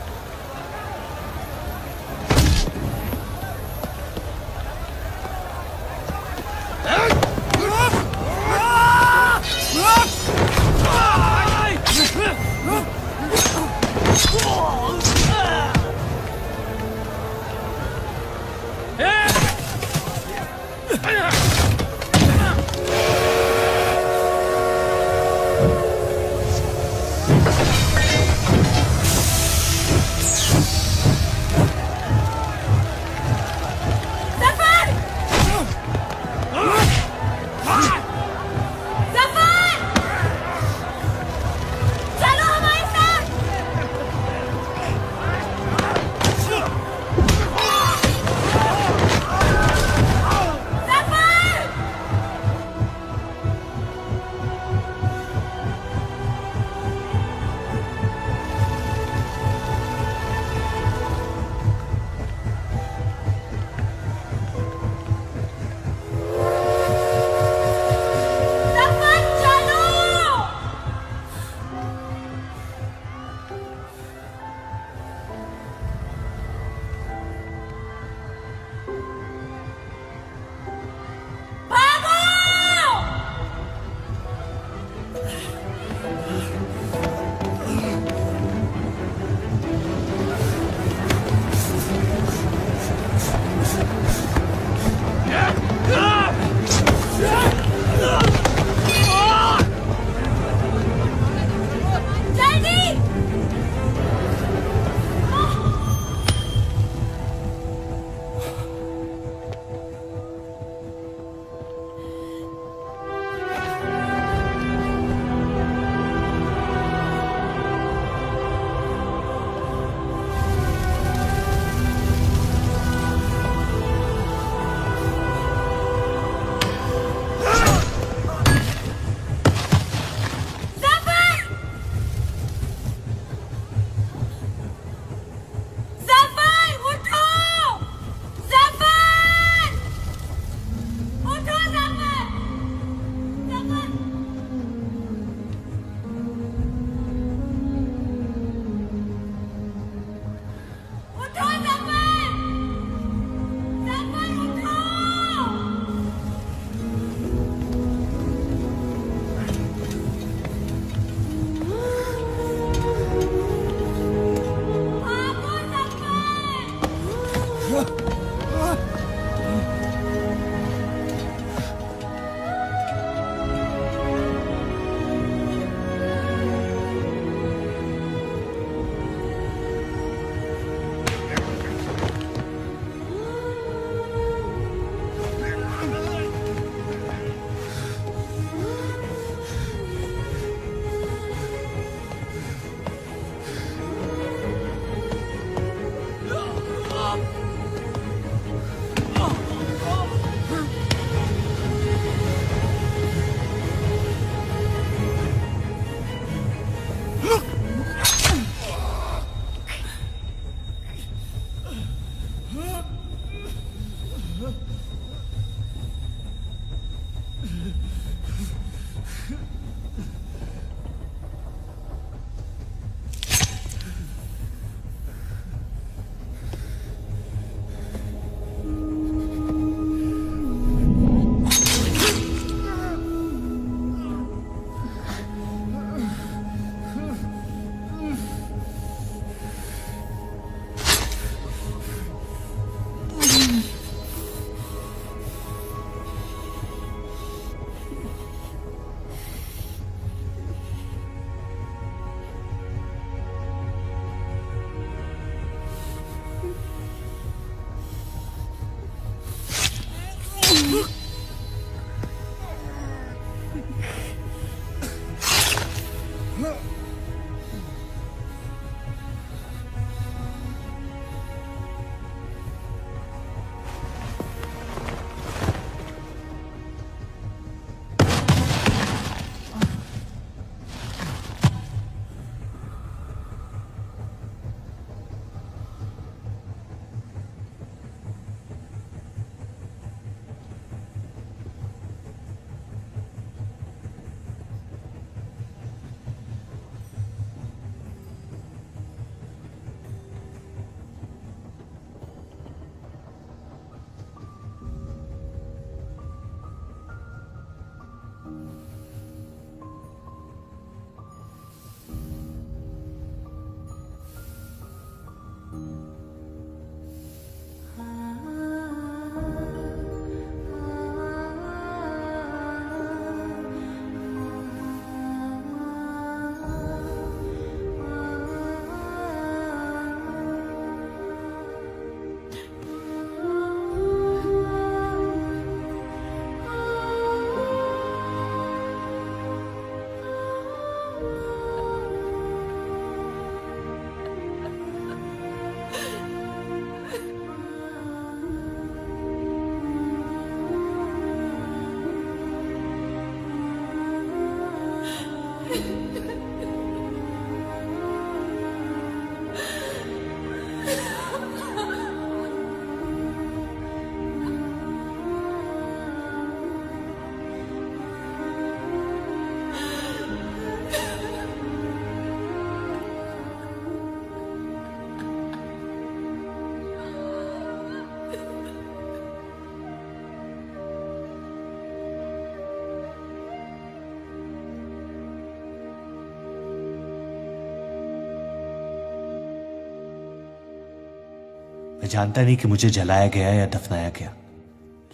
मैं जानता नहीं कि मुझे जलाया गया या दफनाया गया,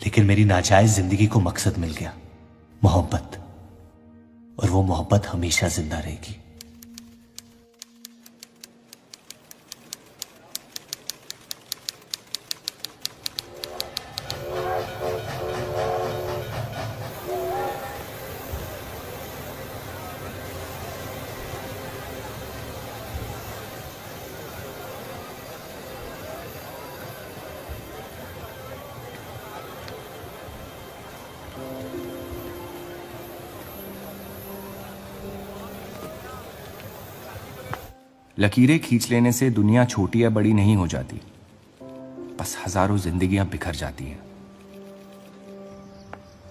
लेकिन मेरी नाजायज जिंदगी को मकसद मिल गया, मोहब्बत। और वो मोहब्बत हमेशा जिंदा रहेगी। लकीरें खींच लेने से दुनिया छोटी या बड़ी नहीं हो जाती, बस हजारों जिंदगियां बिखर जाती हैं।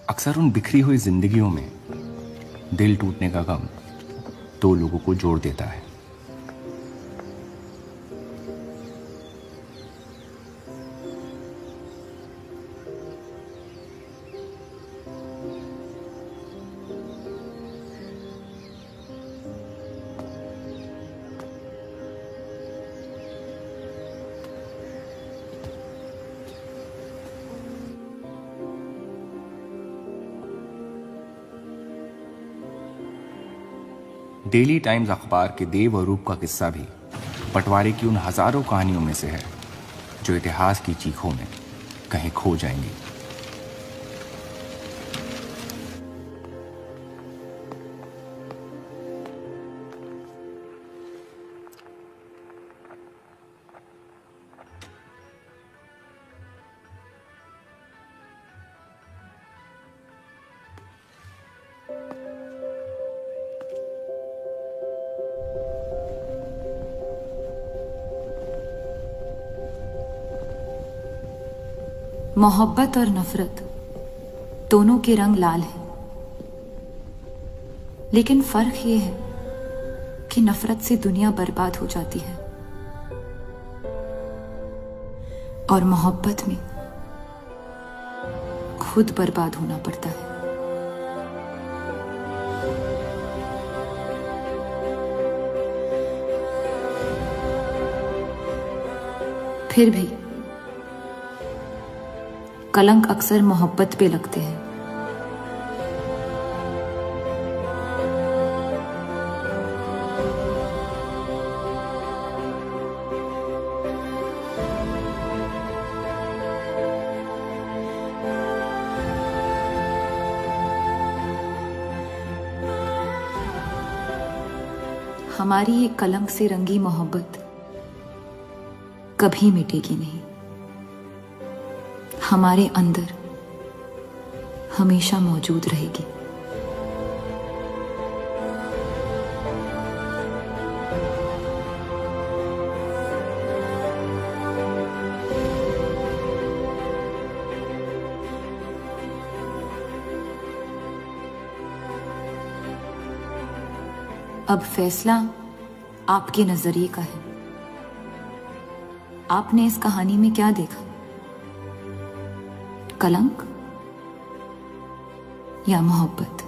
अक्सर उन बिखरी हुई जिंदगियों में दिल टूटने का गम दो लोगों को जोड़ देता है। डेली टाइम्स अखबार के देव और रूप का किस्सा भी बंटवारे की उन हजारों कहानियों में से है जो इतिहास की चीखों में कहीं खो जाएंगी। मोहब्बत और नफरत दोनों के रंग लाल हैं, लेकिन फर्क ये है कि नफरत से दुनिया बर्बाद हो जाती है और मोहब्बत में खुद बर्बाद होना पड़ता है। फिर भी कलंक अक्सर मोहब्बत पे लगते हैं। हमारी ये कलंक से रंगी मोहब्बत कभी मिटेगी नहीं, हमारे अंदर हमेशा मौजूद रहेगी। अब फैसला आपके नजरिए का है। आपने इस कहानी में क्या देखा? कलंक या मोहब्बत?